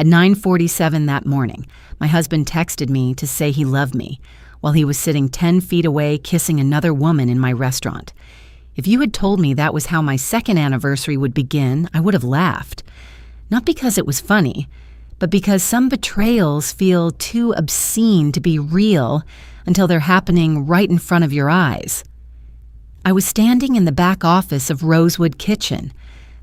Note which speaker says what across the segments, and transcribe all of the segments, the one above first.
Speaker 1: At 9:47 that morning, my husband texted me to say he loved me, while he was sitting 10 feet away kissing another woman in my restaurant. If you had told me that was how my second anniversary would begin, I would have laughed. Not because it was funny, but because some betrayals feel too obscene to be real until they're happening right in front of your eyes. I was standing in the back office of Rosewood Kitchen,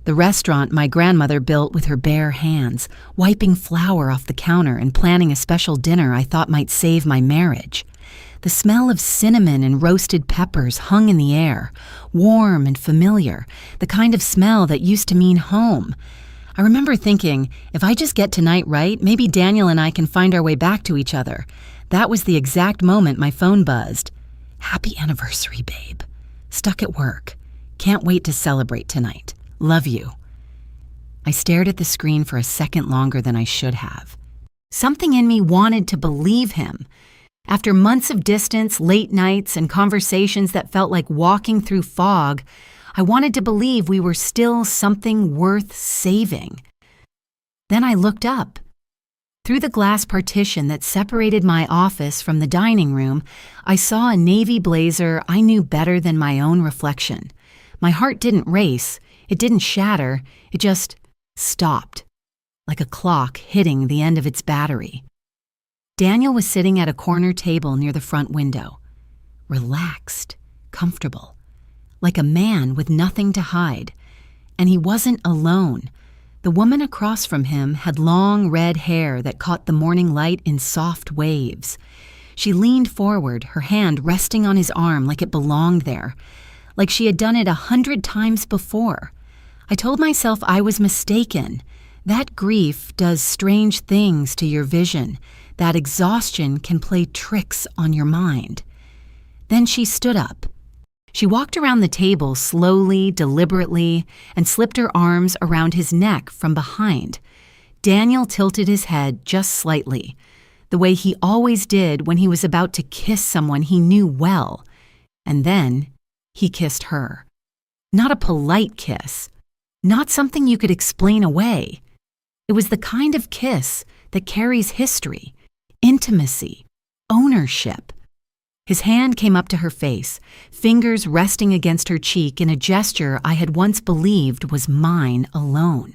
Speaker 1: the restaurant my grandmother built with her bare hands, wiping flour off the counter and planning a special dinner I thought might save my marriage. The smell of cinnamon and roasted peppers hung in the air, warm and familiar, the kind of smell that used to mean home. I remember thinking, if I just get tonight right, maybe Daniel and I can find our way back to each other. That was the exact moment my phone buzzed. Happy anniversary, babe. Stuck at work. Can't wait to celebrate tonight. Love you. I stared at the screen for a second longer than I should have. Something in me wanted to believe him. After months of distance, late nights, and conversations that felt like walking through fog, I wanted to believe we were still something worth saving. Then I looked up. Through the glass partition that separated my office from the dining room, I saw a navy blazer I knew better than my own reflection. My heart didn't race, it didn't shatter, it just stopped, like a clock hitting the end of its battery. Daniel was sitting at a corner table near the front window, relaxed, comfortable, like a man with nothing to hide. And he wasn't alone. The woman across from him had long red hair that caught the morning light in soft waves. She leaned forward, her hand resting on his arm like it belonged there, like she had done it 100 times before. I told myself I was mistaken. That grief does strange things to your vision. That exhaustion can play tricks on your mind. Then she stood up. She walked around the table slowly, deliberately, and slipped her arms around his neck from behind. Daniel tilted his head just slightly, the way he always did when he was about to kiss someone he knew well. And then he kissed her. Not a polite kiss, not something you could explain away. It was the kind of kiss that carries history, intimacy, ownership. His hand came up to her face, fingers resting against her cheek in a gesture I had once believed was mine alone.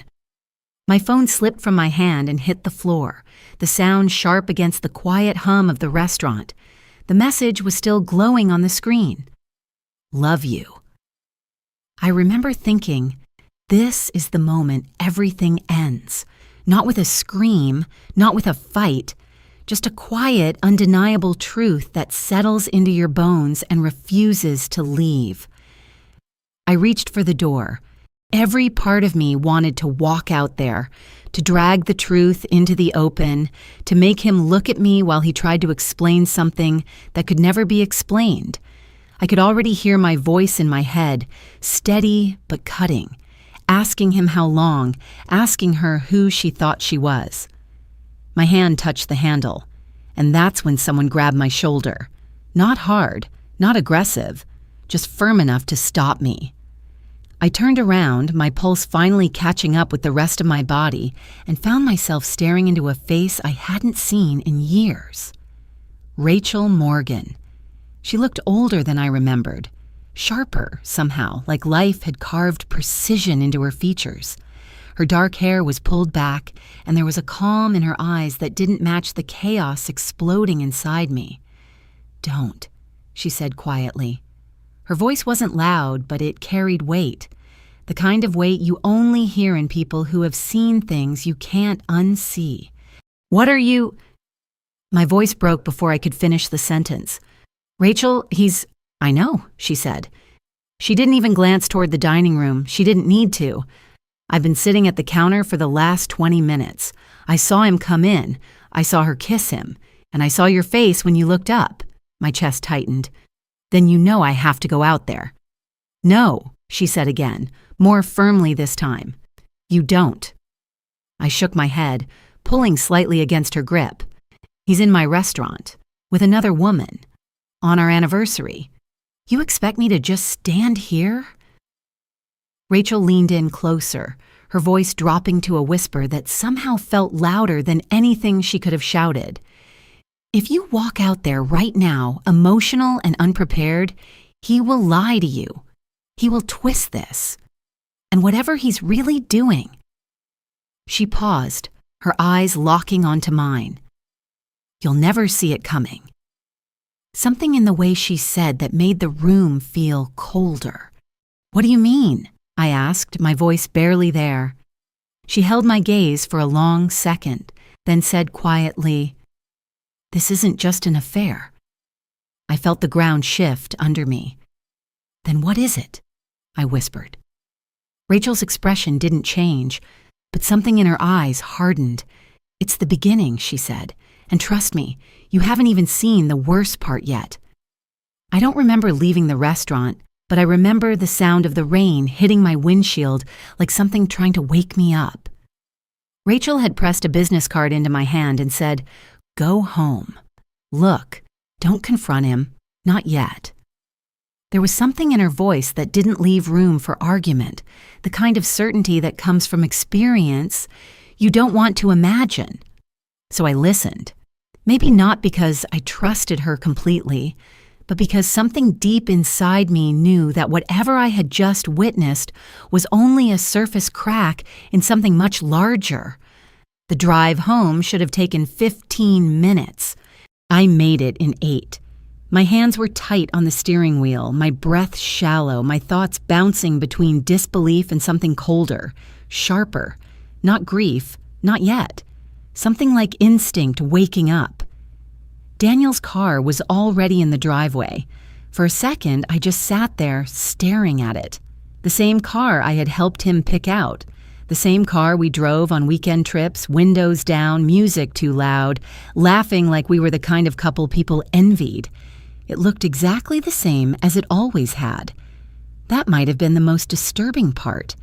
Speaker 1: My phone slipped from my hand and hit the floor, the sound sharp against the quiet hum of the restaurant. The message was still glowing on the screen. Love you. I remember thinking, this is the moment everything ends. Not with a scream, not with a fight, just a quiet, undeniable truth that settles into your bones and refuses to leave. I reached for the door. Every part of me wanted to walk out there, to drag the truth into the open, to make him look at me while he tried to explain something that could never be explained. I could already hear my voice in my head, steady but cutting, asking him how long, asking her who she thought she was. My hand touched the handle, and that's when someone grabbed my shoulder. Not hard, not aggressive, just firm enough to stop me. I turned around, my pulse finally catching up with the rest of my body, and found myself staring into a face I hadn't seen in years. Rachel Morgan. She looked older than I remembered, sharper somehow, like life had carved precision into her features. Her dark hair was pulled back, and there was a calm in her eyes that didn't match the chaos exploding inside me. Don't, she said quietly. Her voice wasn't loud, but it carried weight. The kind of weight you only hear in people who have seen things you can't unsee. What are you... My voice broke before I could finish the sentence. Rachel, I know, she said. She didn't even glance toward the dining room. She didn't need to. I've been sitting at the counter for the last 20 minutes. I saw him come in. I saw her kiss him. And I saw your face when you looked up. My chest tightened. Then you know I have to go out there. No, she said again, more firmly this time. You don't. I shook my head, pulling slightly against her grip. He's in my restaurant, with another woman, on our anniversary. You expect me to just stand here? Rachel leaned in closer, her voice dropping to a whisper that somehow felt louder than anything she could have shouted. If you walk out there right now, emotional and unprepared, he will lie to you. He will twist this. And whatever he's really doing. She paused, her eyes locking onto mine. You'll never see it coming. Something in the way she said that made the room feel colder. What do you mean? I asked, my voice barely there. She held my gaze for a long second, then said quietly, "This isn't just an affair." I felt the ground shift under me. "Then what is it?" I whispered. Rachel's expression didn't change, but something in her eyes hardened. "It's the beginning," she said, "and trust me, you haven't even seen the worst part yet." I don't remember leaving the restaurant, but I remember the sound of the rain hitting my windshield like something trying to wake me up. Rachel had pressed a business card into my hand and said, "Go home. Look, don't confront him. Not yet." There was something in her voice that didn't leave room for argument, the kind of certainty that comes from experience you don't want to imagine. So I listened. Maybe not because I trusted her completely, but because something deep inside me knew that whatever I had just witnessed was only a surface crack in something much larger. The drive home should have taken 15 minutes. I made it in 8. My hands were tight on the steering wheel, my breath shallow, my thoughts bouncing between disbelief and something colder, sharper. Not grief, not yet. Something like instinct waking up. Daniel's car was already in the driveway. For a second, I just sat there staring at it. The same car I had helped him pick out. The same car we drove on weekend trips, windows down, music too loud, laughing like we were the kind of couple people envied. It looked exactly the same as it always had. That might have been the most disturbing part.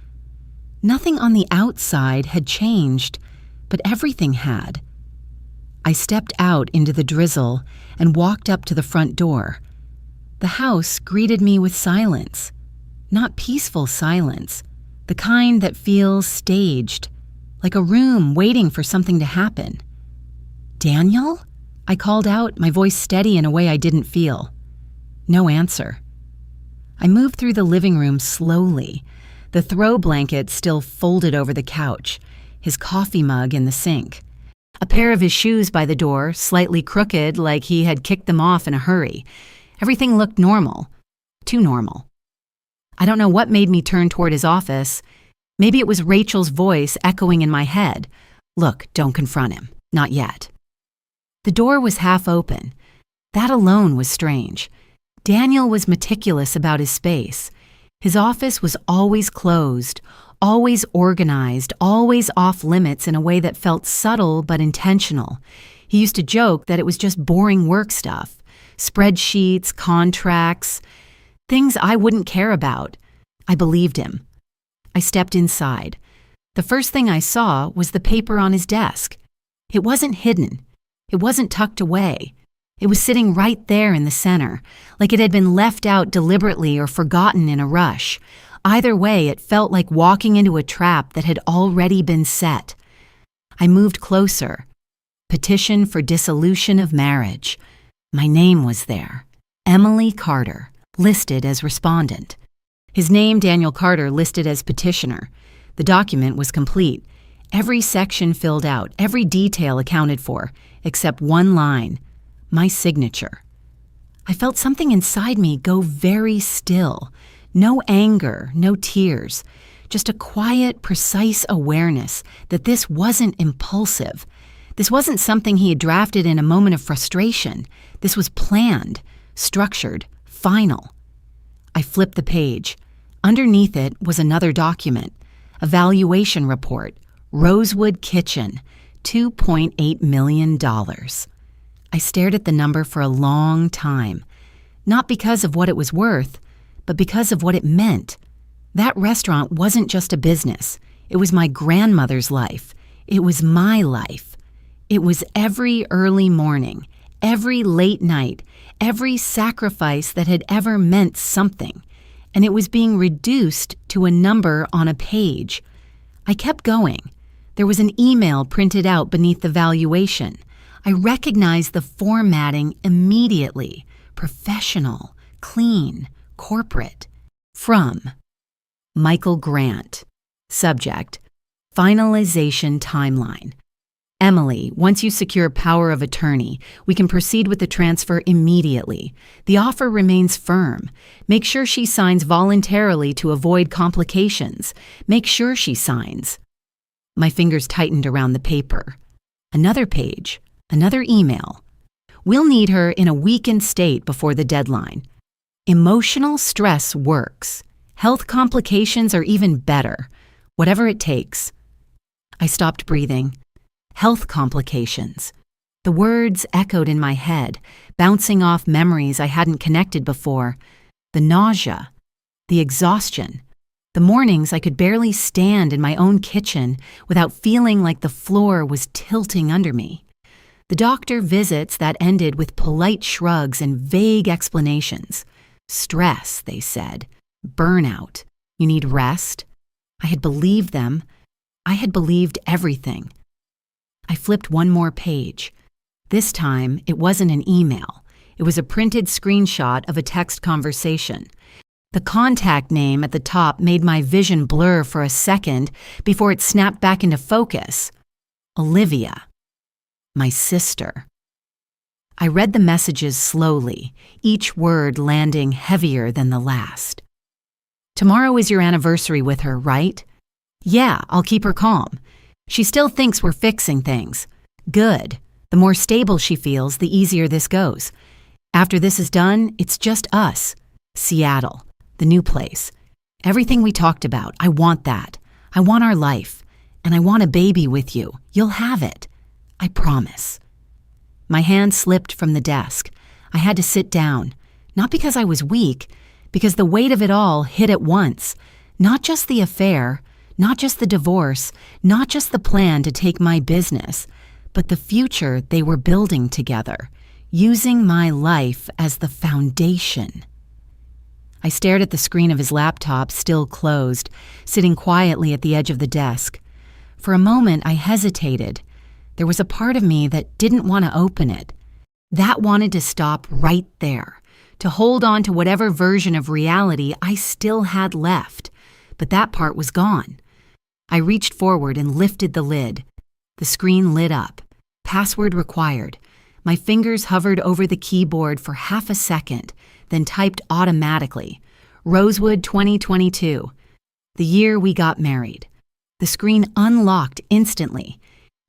Speaker 1: Nothing on the outside had changed, but everything had. I stepped out into the drizzle and walked up to the front door. The house greeted me with silence. Not peaceful silence, the kind that feels staged, like a room waiting for something to happen. "Daniel?" I called out, my voice steady in a way I didn't feel. No answer. I moved through the living room slowly, the throw blanket still folded over the couch, his coffee mug in the sink. A pair of his shoes by the door, slightly crooked like he had kicked them off in a hurry. Everything looked normal. Too normal. I don't know what made me turn toward his office. Maybe it was Rachel's voice echoing in my head. "Look, don't confront him. Not yet." The door was half open. That alone was strange. Daniel was meticulous about his space. His office was always closed, always organized, always off limits in a way that felt subtle but intentional. He used to joke that it was just boring work stuff, spreadsheets, contracts, things I wouldn't care about. I believed him. I stepped inside. The first thing I saw was the paper on his desk. It wasn't hidden. It wasn't tucked away. It was sitting right there in the center, like it had been left out deliberately or forgotten in a rush. Either way, it felt like walking into a trap that had already been set. I moved closer. Petition for dissolution of marriage. My name was there. Emily Carter, listed as respondent. His name, Daniel Carter, listed as petitioner. The document was complete. Every section filled out, every detail accounted for, except one line, my signature. I felt something inside me go very still. No anger, no tears, just a quiet, precise awareness that this wasn't impulsive. This wasn't something he had drafted in a moment of frustration. This was planned, structured, final. I flipped the page. Underneath it was another document, a valuation report, Rosewood Kitchen, $2.8 million. I stared at the number for a long time, not because of what it was worth, but because of what it meant. That restaurant wasn't just a business. It was my grandmother's life. It was my life. It was every early morning, every late night, every sacrifice that had ever meant something, and it was being reduced to a number on a page. I kept going. There was an email printed out beneath the valuation. I recognized the formatting immediately. Professional, clean, corporate. From Michael Grant. Subject: Finalization timeline. Emily, once you secure power of attorney, we can proceed with the transfer immediately. The offer remains firm. Make sure she signs voluntarily to avoid complications. Make sure she signs. My fingers tightened around the paper. Another page, another email. We'll need her in a weakened state before the deadline. Emotional stress works. Health complications are even better. Whatever it takes. I stopped breathing. Health complications. The words echoed in my head, bouncing off memories I hadn't connected before. The nausea, the exhaustion, the mornings I could barely stand in my own kitchen without feeling like the floor was tilting under me. The doctor visits that ended with polite shrugs and vague explanations. Stress, they said. Burnout. You need rest. I had believed them. I had believed everything. I flipped one more page. This time, it wasn't an email. It was a printed screenshot of a text conversation. The contact name at the top made my vision blur for a second before it snapped back into focus. Olivia. My sister. I read the messages slowly, each word landing heavier than the last. Tomorrow is your anniversary with her, right? Yeah, I'll keep her calm. She still thinks we're fixing things. Good. The more stable she feels, the easier this goes. After this is done, it's just us. Seattle, the new place. Everything we talked about, I want that. I want our life. And I want a baby with you. You'll have it. I promise. My hand slipped from the desk. I had to sit down. Not because I was weak, because the weight of it all hit at once. Not just the affair, not just the divorce, not just the plan to take my business, but the future they were building together, using my life as the foundation. I stared at the screen of his laptop, still closed, sitting quietly at the edge of the desk. For a moment, I hesitated. There was a part of me that didn't want to open it. That wanted to stop right there, to hold on to whatever version of reality I still had left. But that part was gone. I reached forward and lifted the lid. The screen lit up. Password required. My fingers hovered over the keyboard for half a second, then typed automatically. Rosewood 2022. The year we got married. The screen unlocked instantly.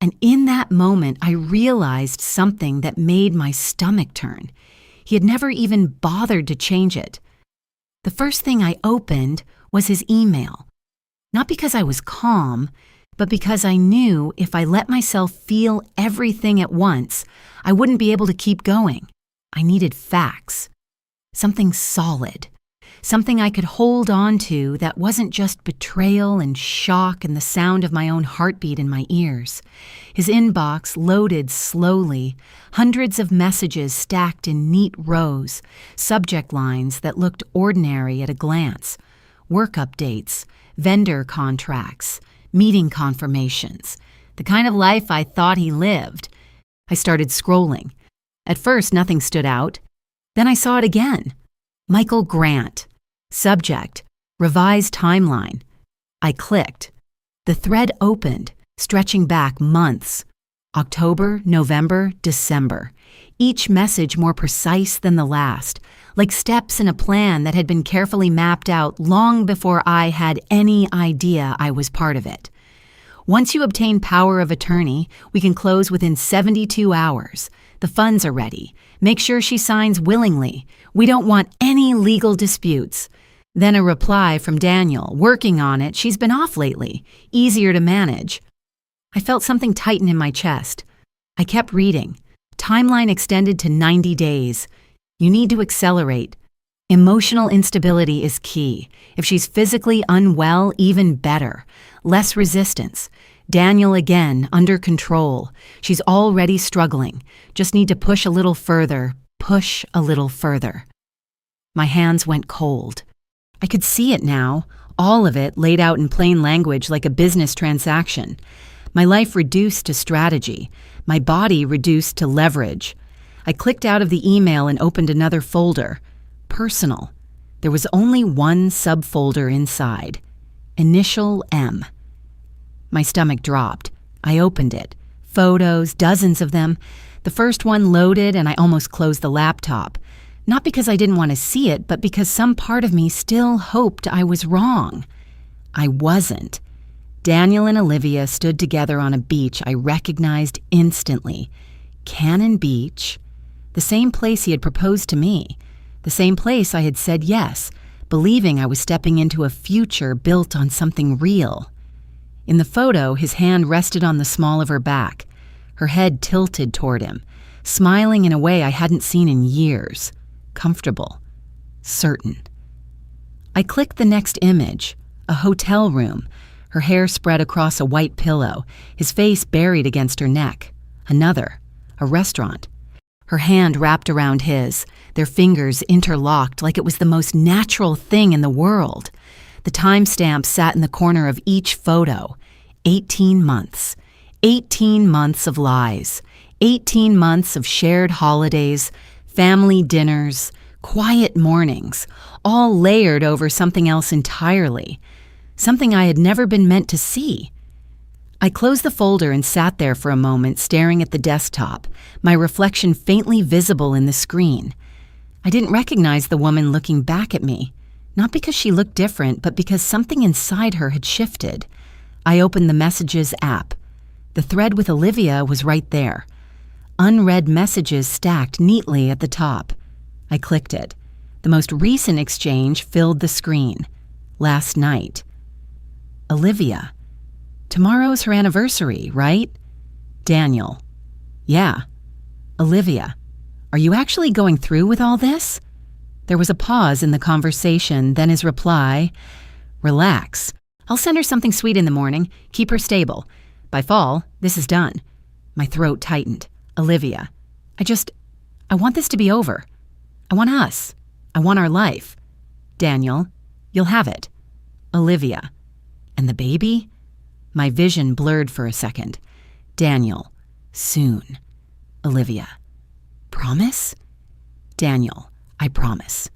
Speaker 1: And in that moment, I realized something that made my stomach turn. He had never even bothered to change it. The first thing I opened was his email. Not because I was calm, but because I knew if I let myself feel everything at once, I wouldn't be able to keep going. I needed facts. Something solid. Something I could hold on to that wasn't just betrayal and shock and the sound of my own heartbeat in my ears. His inbox loaded slowly, hundreds of messages stacked in neat rows, subject lines that looked ordinary at a glance, work updates, vendor contracts, meeting confirmations, the kind of life I thought he lived. I started scrolling. At first, nothing stood out. Then I saw it again. Michael Grant. Subject: Revised timeline. I clicked. The thread opened, stretching back months. October, November, December. Each message more precise than the last, like steps in a plan that had been carefully mapped out long before I had any idea I was part of it. Once you obtain power of attorney, we can close within 72 hours. The funds are ready. Make sure she signs willingly. We don't want any legal disputes. Then a reply from Daniel. Working on it. She's been off lately. Easier to manage. I felt something tighten in my chest. I kept reading. Timeline extended to 90 days. You need to accelerate. Emotional instability is key. If she's physically unwell, even better. Less resistance. Daniel again, under control. She's already struggling. Just need to push a little further. Push a little further. My hands went cold. I could see it now. All of it laid out in plain language like a business transaction. My life reduced to strategy. My body reduced to leverage. I clicked out of the email and opened another folder. Personal. There was only one subfolder inside. Initial M. My stomach dropped. I opened it. Photos, dozens of them. The first one loaded and I almost closed the laptop. Not because I didn't want to see it, but because some part of me still hoped I was wrong. I wasn't. Daniel and Olivia stood together on a beach I recognized instantly. Cannon Beach. The same place he had proposed to me. The same place I had said yes, believing I was stepping into a future built on something real. In the photo, his hand rested on the small of her back, her head tilted toward him, smiling in a way I hadn't seen in years. Comfortable. Certain. I clicked the next image, a hotel room, her hair spread across a white pillow, his face buried against her neck. Another, a restaurant. Her hand wrapped around his, their fingers interlocked like it was the most natural thing in the world. The timestamp sat in the corner of each photo. 18 months. 18 months of lies. 18 months of shared holidays, family dinners, quiet mornings, all layered over something else entirely. Something I had never been meant to see. I closed the folder and sat there for a moment staring at the desktop, my reflection faintly visible in the screen. I didn't recognize the woman looking back at me, not because she looked different, but because something inside her had shifted. I opened the Messages app. The thread with Olivia was right there. Unread messages stacked neatly at the top. I clicked it. The most recent exchange filled the screen. Last night. Olivia. Tomorrow's her anniversary, right? Daniel. Yeah. Olivia. Are you actually going through with all this? There was a pause in the conversation, then his reply, relax. I'll send her something sweet in the morning. Keep her stable. By fall, this is done. My throat tightened. Olivia. I want this to be over. I want us. I want our life. Daniel. You'll have it. Olivia. And the baby? My vision blurred for a second. Daniel. Soon. Olivia. Promise? Daniel. I promise.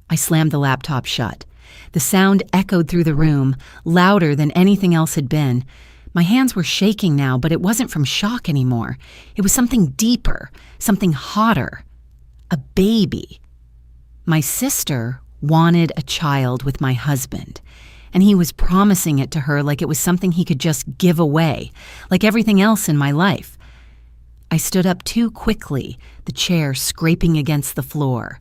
Speaker 1: I slammed the laptop shut. The sound echoed through the room, louder than anything else had been. My hands were shaking now, but it wasn't from shock anymore. It was something deeper, something hotter. A baby. My sister wanted a child with my husband, and he was promising it to her like it was something he could just give away, like everything else in my life. I stood up too quickly, the chair scraping against the floor.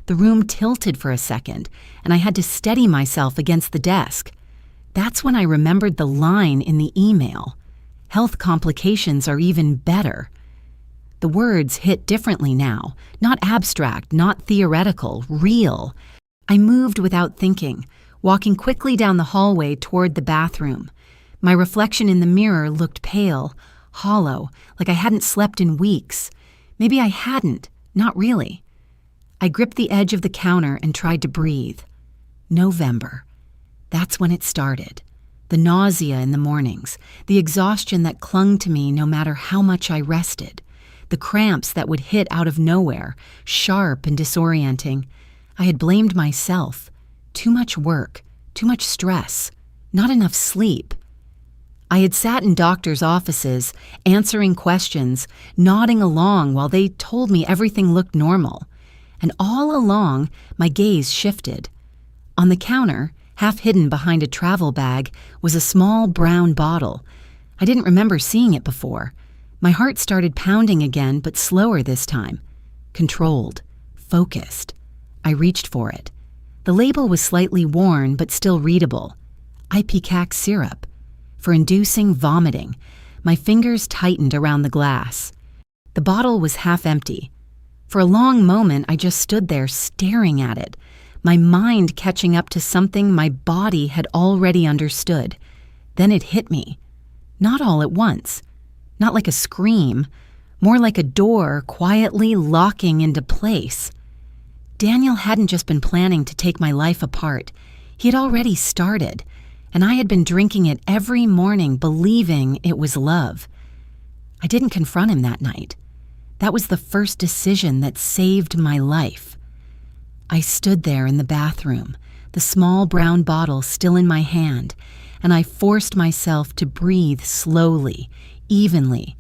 Speaker 1: The room tilted for a second, and I had to steady myself against the desk. That's when I remembered the line in the email. Health complications are even better. The words hit differently now, not abstract, not theoretical, real. I moved without thinking, walking quickly down the hallway toward the bathroom. My reflection in the mirror looked pale, hollow, like I hadn't slept in weeks. Maybe I hadn't, not really. I gripped the edge of the counter and tried to breathe. November. That's when it started. The nausea in the mornings, the exhaustion that clung to me no matter how much I rested, the cramps that would hit out of nowhere, sharp and disorienting. I had blamed myself. Too much work, too much stress, not enough sleep. I had sat in doctors' offices, answering questions, nodding along while they told me everything looked normal. And all along, my gaze shifted. On the counter, half hidden behind a travel bag, was a small brown bottle. I didn't remember seeing it before. My heart started pounding again, but slower this time. Controlled. Focused. I reached for it. The label was slightly worn, but still readable. Ipecac syrup. For inducing vomiting. My fingers tightened around the glass. The bottle was half empty. For a long moment, I just stood there staring at it, my mind catching up to something my body had already understood. Then it hit me. Not all at once. Not like a scream. More like a door quietly locking into place. Daniel hadn't just been planning to take my life apart. He had already started, and I had been drinking it every morning, believing it was love. I didn't confront him that night. That was the first decision that saved my life. I stood there in the bathroom, the small brown bottle still in my hand, and I forced myself to breathe slowly, evenly,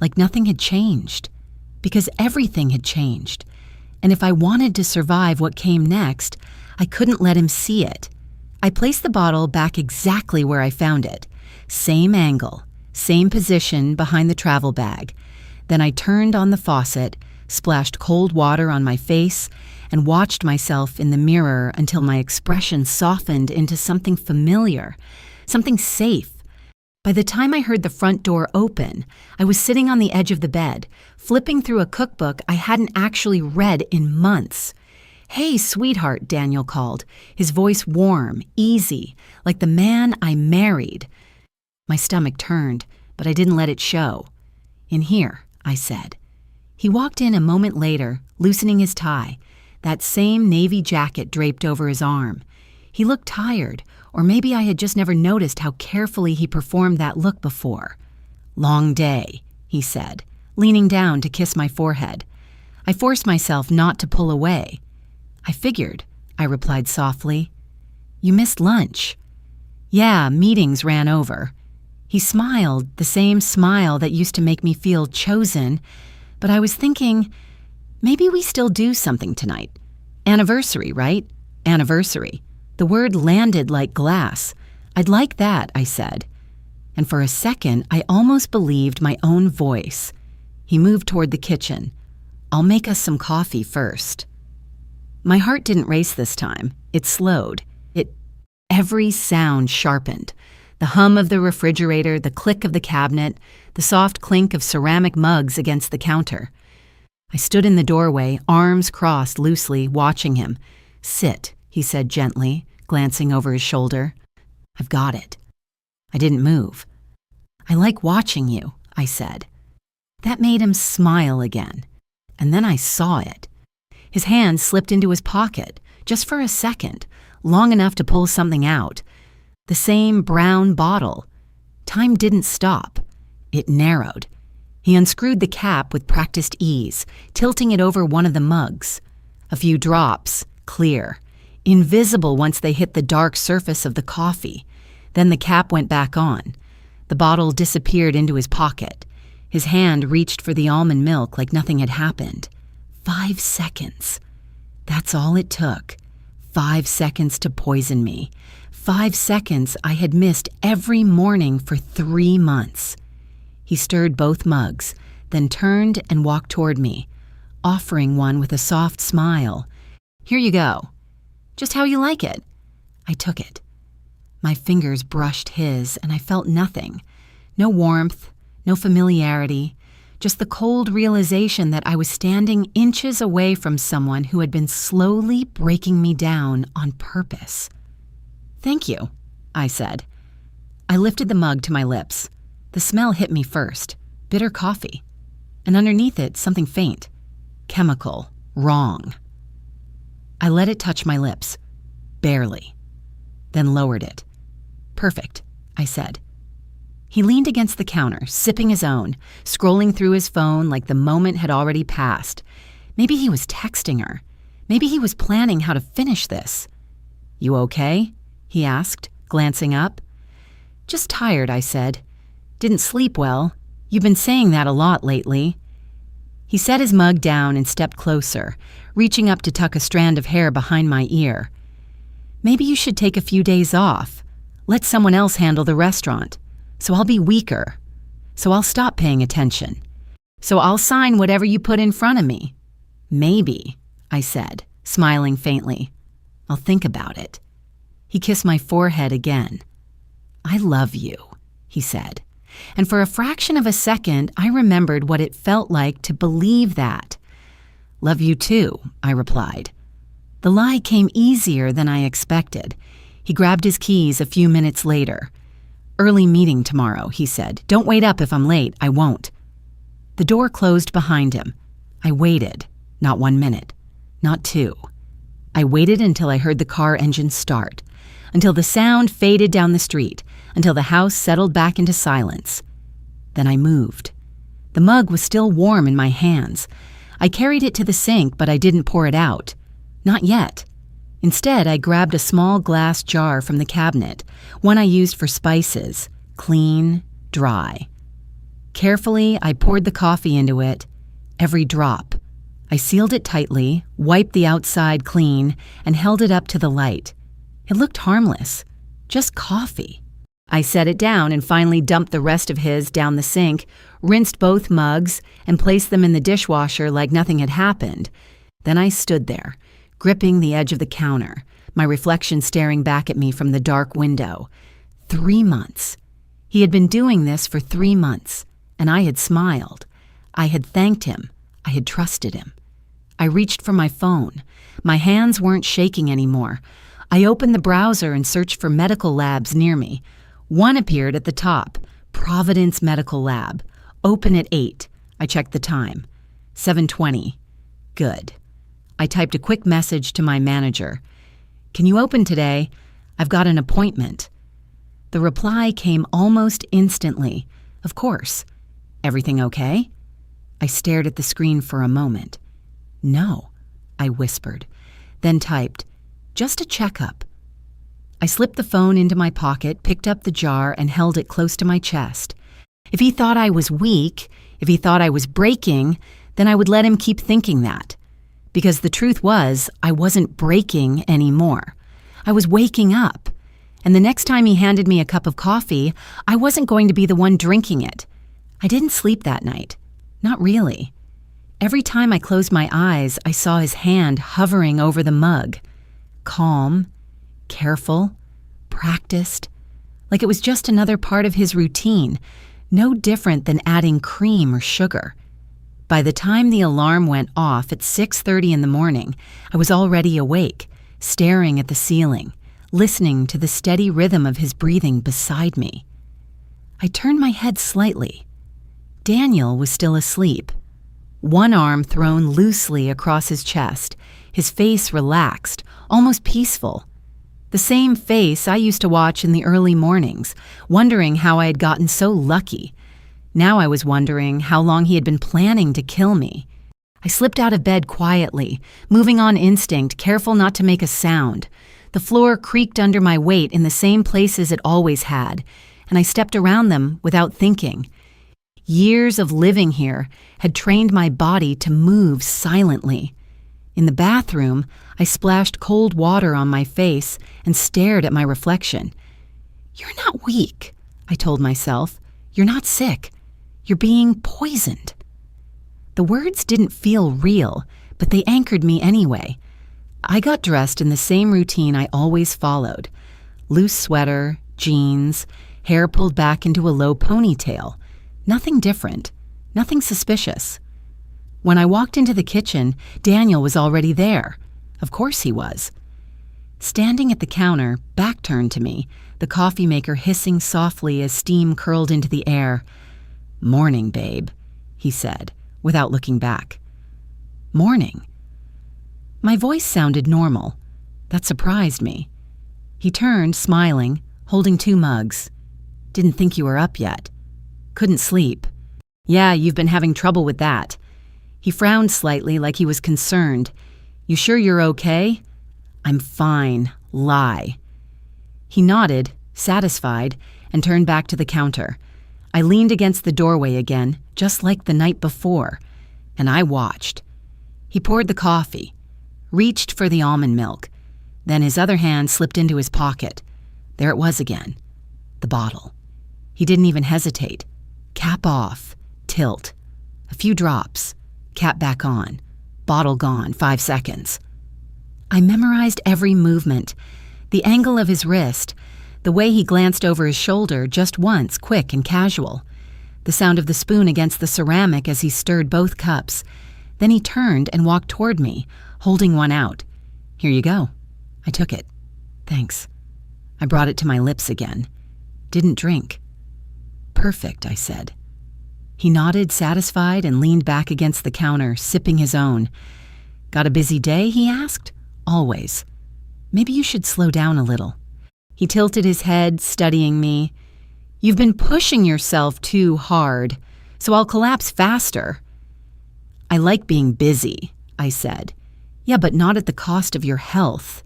Speaker 1: like nothing had changed, because everything had changed. And if I wanted to survive what came next, I couldn't let him see it. I placed the bottle back exactly where I found it. Same angle, same position behind the travel bag. Then I turned on the faucet, splashed cold water on my face, and watched myself in the mirror until my expression softened into something familiar, something safe. By the time I heard the front door open, I was sitting on the edge of the bed, flipping through a cookbook I hadn't actually read in months. "Hey, sweetheart," Daniel called, his voice warm, easy, like the man I married. My stomach turned, but I didn't let it show. "In here," I said. He walked in a moment later, loosening his tie, that same navy jacket draped over his arm. He looked tired, or maybe I had just never noticed how carefully he performed that look before. "Long day," he said, leaning down to kiss my forehead. I forced myself not to pull away. "I figured," I replied softly. "You missed lunch." "Yeah, meetings ran over." He smiled, the same smile that used to make me feel chosen, but I was thinking, maybe we still do something tonight. Anniversary, right? Anniversary. The word landed like glass. "I'd like that," I said. And for a second, I almost believed my own voice. He moved toward the kitchen. "I'll make us some coffee first." My heart didn't race this time. It slowed. Every sound sharpened. The hum of the refrigerator, the click of the cabinet, the soft clink of ceramic mugs against the counter. I stood in the doorway, arms crossed loosely, watching him. "Sit," he said gently, glancing over his shoulder. "I've got it." I didn't move. "I like watching you," I said. That made him smile again. And then I saw it. His hand slipped into his pocket, just for a second, long enough to pull something out. The same brown bottle. Time didn't stop. It narrowed. He unscrewed the cap with practiced ease, tilting it over one of the mugs. A few drops, clear, invisible once they hit the dark surface of the coffee. Then the cap went back on. The bottle disappeared into his pocket. His hand reached for the almond milk like nothing had happened. 5 seconds. That's all it took. 5 seconds to poison me. 5 seconds I had missed every morning for 3 months. He stirred both mugs, then turned and walked toward me, offering one with a soft smile. "Here you go. Just how you like it." I took it. My fingers brushed his, and I felt nothing. No warmth, no familiarity, just the cold realization that I was standing inches away from someone who had been slowly breaking me down on purpose. "Thank you," I said. I lifted the mug to my lips. The smell hit me first, bitter coffee, and underneath it something faint, chemical, wrong. I let it touch my lips, barely, then lowered it. "Perfect," I said. He leaned against the counter, sipping his own, scrolling through his phone like the moment had already passed. Maybe he was texting her. Maybe he was planning how to finish this. "You okay?" he asked, glancing up. "Just tired," I said. "Didn't sleep well. You've been saying that a lot lately." He set his mug down and stepped closer, reaching up to tuck a strand of hair behind my ear. "Maybe you should take a few days off. Let someone else handle the restaurant. So I'll be weaker. So I'll stop paying attention. So I'll sign whatever you put in front of me." "Maybe," I said, smiling faintly. "I'll think about it." He kissed my forehead again. "I love you," he said. And for a fraction of a second, I remembered what it felt like to believe that. "Love you too," I replied. The lie came easier than I expected. He grabbed his keys a few minutes later. "Early meeting tomorrow," he said. "Don't wait up if I'm late. I won't." The door closed behind him. I waited. Not 1 minute. Not 2. I waited until I heard the car engine start. until the sound faded down the street, until the house settled back into silence. Then I moved. The mug was still warm in my hands. I carried it to the sink, but I didn't pour it out. Not yet. Instead, I grabbed a small glass jar from the cabinet, one I used for spices, clean, dry. Carefully, I poured the coffee into it, every drop. I sealed it tightly, wiped the outside clean, and held it up to the light. It looked harmless, just coffee. I set it down and finally dumped the rest of his down the sink, rinsed both mugs, and placed them in the dishwasher like nothing had happened. Then I stood there, gripping the edge of the counter, my reflection staring back at me from the dark window. 3 months. He had been doing this for 3 months, and I had smiled. I had thanked him. I had trusted him. I reached for my phone. My hands weren't shaking anymore. I opened the browser and searched for medical labs near me. One appeared at the top, Providence Medical Lab. Open at 8. I checked the time. 7:20. Good. I typed a quick message to my manager. Can you open today? I've got an appointment. The reply came almost instantly. Of course. Everything okay? I stared at the screen for a moment. No, I whispered, then typed, just a checkup. I slipped the phone into my pocket, picked up the jar, and held it close to my chest. If he thought I was weak, if he thought I was breaking, then I would let him keep thinking that. Because the truth was, I wasn't breaking anymore. I was waking up. And the next time he handed me a cup of coffee, I wasn't going to be the one drinking it. I didn't sleep that night. Not really. Every time I closed my eyes, I saw his hand hovering over the mug. Calm, careful, practiced, like it was just another part of his routine, no different than adding cream or sugar. By the time the alarm went off at 6:30 in the morning, I was already awake, staring at the ceiling, listening to the steady rhythm of his breathing beside me. I turned my head slightly. Daniel was still asleep, one arm thrown loosely across his chest, his face relaxed, almost peaceful. The same face I used to watch in the early mornings, wondering how I had gotten so lucky. Now I was wondering how long he had been planning to kill me. I slipped out of bed quietly, moving on instinct, careful not to make a sound. The floor creaked under my weight in the same places it always had, and I stepped around them without thinking. Years of living here had trained my body to move silently. In the bathroom, I splashed cold water on my face and stared at my reflection. "You're not weak," I told myself. "You're not sick. You're being poisoned." The words didn't feel real, but they anchored me anyway. I got dressed in the same routine I always followed. Loose sweater, jeans, hair pulled back into a low ponytail. Nothing different, nothing suspicious. When I walked into the kitchen, Daniel was already there. Of course he was. Standing at the counter, back turned to me, the coffee maker hissing softly as steam curled into the air. "Morning, babe," he said, without looking back. Morning. My voice sounded normal. That surprised me. He turned, smiling, holding 2 mugs. "Didn't think you were up yet. Couldn't sleep. Yeah, you've been having trouble with that." He frowned slightly like he was concerned. "You sure you're okay?" "I'm fine. Lie." He nodded, satisfied, and turned back to the counter. I leaned against the doorway again, just like the night before, and I watched. He poured the coffee, reached for the almond milk, then his other hand slipped into his pocket. There it was again, the bottle. He didn't even hesitate. Cap off, tilt, a few drops, cap back on, bottle gone, 5 seconds. I memorized every movement, the angle of his wrist, the way he glanced over his shoulder just once, quick and casual, the sound of the spoon against the ceramic as he stirred both cups. Then he turned and walked toward me, holding one out. "Here you go." I took it. "Thanks." I brought it to my lips again. Didn't drink. "Perfect," I said. He nodded, satisfied, and leaned back against the counter, sipping his own. "Got a busy day?" he asked. "Always." "Maybe you should slow down a little." He tilted his head, studying me. "You've been pushing yourself too hard, so I'll collapse faster." "I like being busy," I said. "Yeah, but not at the cost of your health."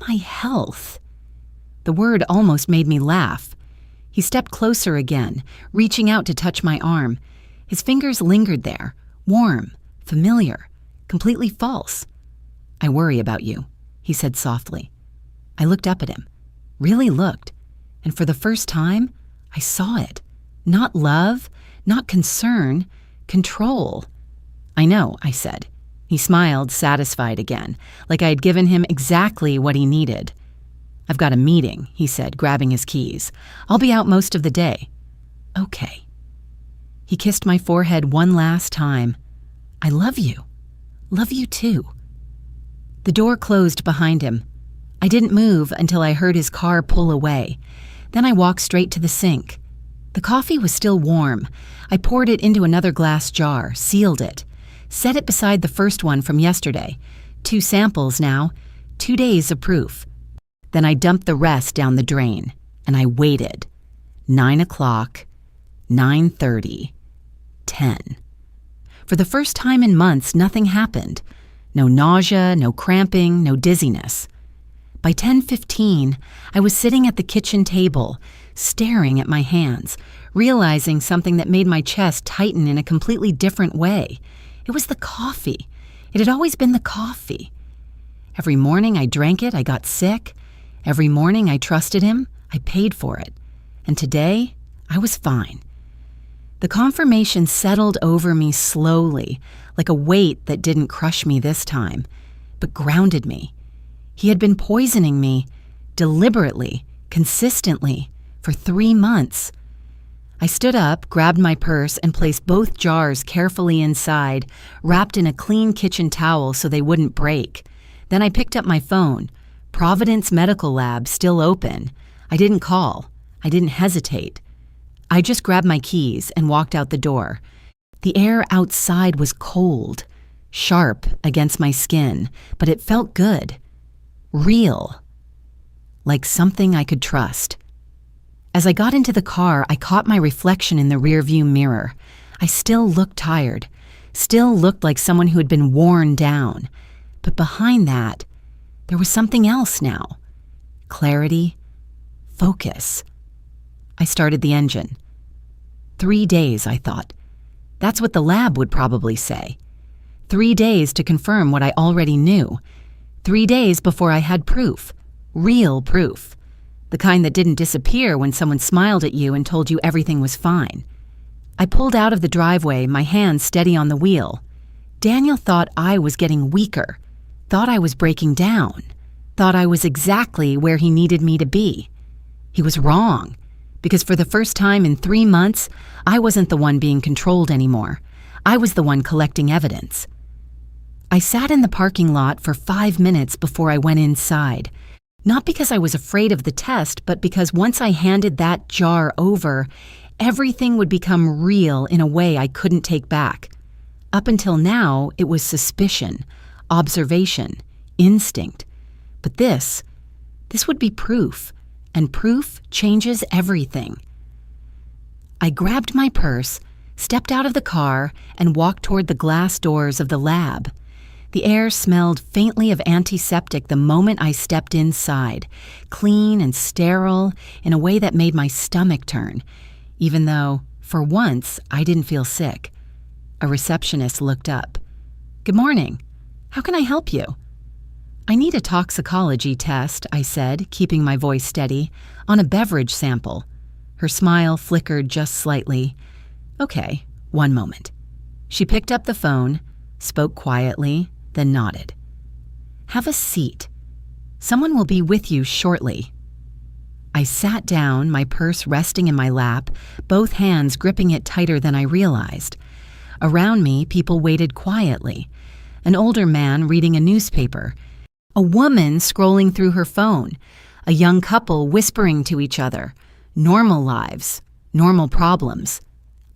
Speaker 1: My health? The word almost made me laugh. He stepped closer again, reaching out to touch my arm. His fingers lingered there, warm, familiar, completely false. "I worry about you," he said softly. I looked up at him, really looked, and for the first time, I saw it. Not love, not concern, control. "I know," I said. He smiled, satisfied again, like I had given him exactly what he needed. "I've got a meeting," he said, grabbing his keys. "I'll be out most of the day." "Okay." He kissed my forehead one last time. "I love you. Love you too." The door closed behind him. I didn't move until I heard his car pull away. Then I walked straight to the sink. The coffee was still warm. I poured it into another glass jar, sealed it, set it beside the first one from yesterday. 2 samples now, 2 days of proof. Then I dumped the rest down the drain, and I waited. 9 o'clock, 9:30, 10. For the first time in months, nothing happened. No nausea, no cramping, no dizziness. By 10:15, I was sitting at the kitchen table, staring at my hands, realizing something that made my chest tighten in a completely different way. It was the coffee. It had always been the coffee. Every morning I drank it, I got sick. Every morning I trusted him, I paid for it. And today, I was fine. The confirmation settled over me slowly, like a weight that didn't crush me this time, but grounded me. He had been poisoning me, deliberately, consistently, for 3 months. I stood up, grabbed my purse, and placed both jars carefully inside, wrapped in a clean kitchen towel so they wouldn't break. Then I picked up my phone. Providence Medical Lab still open. I didn't call. I didn't hesitate. I just grabbed my keys and walked out the door. The air outside was cold, sharp against my skin, but it felt good. Real. Like something I could trust. As I got into the car, I caught my reflection in the rearview mirror. I still looked tired, still looked like someone who had been worn down. But behind that, there was something else now. Clarity, focus. I started the engine. 3 days, I thought. That's what the lab would probably say. 3 days to confirm what I already knew. 3 days before I had proof. Real proof. The kind that didn't disappear when someone smiled at you and told you everything was fine. I pulled out of the driveway, my hands steady on the wheel. Daniel thought I was getting weaker, thought I was breaking down, thought I was exactly where he needed me to be. He was wrong, because for the first time in 3 months, I wasn't the one being controlled anymore. I was the one collecting evidence. I sat in the parking lot for 5 minutes before I went inside. Not because I was afraid of the test, but because once I handed that jar over, everything would become real in a way I couldn't take back. Up until now, it was suspicion, observation, instinct. But this would be proof, and proof changes everything. I grabbed my purse, stepped out of the car, and walked toward the glass doors of the lab. The air smelled faintly of antiseptic the moment I stepped inside, clean and sterile in a way that made my stomach turn, even though, for once, I didn't feel sick. A receptionist looked up. "Good morning. How can I help you?" "I need a toxicology test," I said, keeping my voice steady, "on a beverage sample." Her smile flickered just slightly. "Okay, 1 moment." She picked up the phone, spoke quietly, then nodded. "Have a seat. Someone will be with you shortly." I sat down, my purse resting in my lap, both hands gripping it tighter than I realized. Around me, people waited quietly. An older man reading a newspaper, a woman scrolling through her phone, a young couple whispering to each other. Normal lives, normal problems.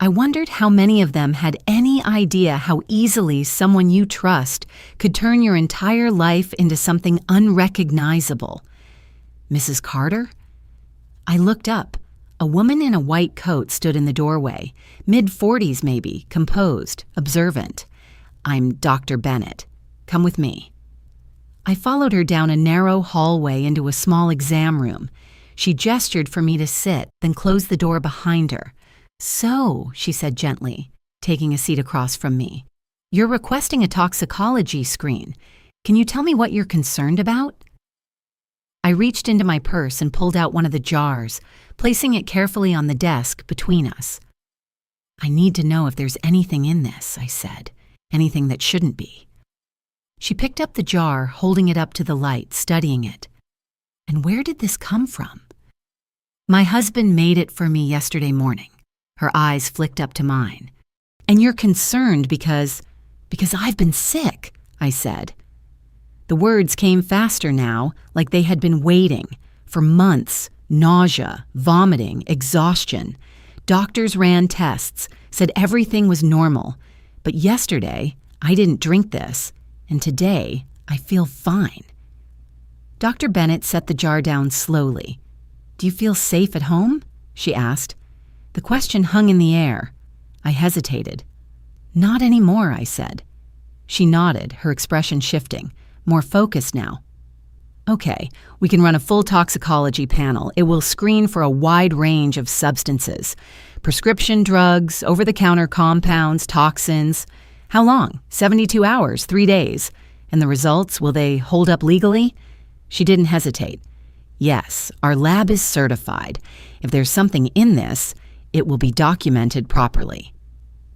Speaker 1: I wondered how many of them had any idea how easily someone you trust could turn your entire life into something unrecognizable. Mrs. Carter? I looked up. A woman in a white coat stood in the doorway, mid-40s maybe, composed, observant. "I'm Dr. Bennett. Come with me." I followed her down a narrow hallway into a small exam room. She gestured for me to sit, then closed the door behind her. "So," she said gently, taking a seat across from me, "you're requesting a toxicology screen. Can you tell me what you're concerned about?" I reached into my purse and pulled out one of the jars, placing it carefully on the desk between us. "I need to know if there's anything in this," I said, "anything that shouldn't be." She picked up the jar, holding it up to the light, studying it. "And where did this come from?" "My husband made it for me yesterday morning." Her eyes flicked up to mine. "And you're concerned because I've been sick," I said. The words came faster now, like they had been waiting for months. Nausea, vomiting, exhaustion. Doctors ran tests, said everything was normal. But yesterday, I didn't drink this, and today, I feel fine. Dr. Bennett set the jar down slowly. "Do you feel safe at home?" she asked. The question hung in the air. I hesitated. "Not anymore," I said. She nodded, her expression shifting, more focused now. "Okay, we can run a full toxicology panel. It will screen for a wide range of substances. Prescription drugs, over-the-counter compounds, toxins. How long? 72 hours, 3 days. And the results, will they hold up legally?" She didn't hesitate. "Yes, our lab is certified. If there's something in this, it will be documented properly."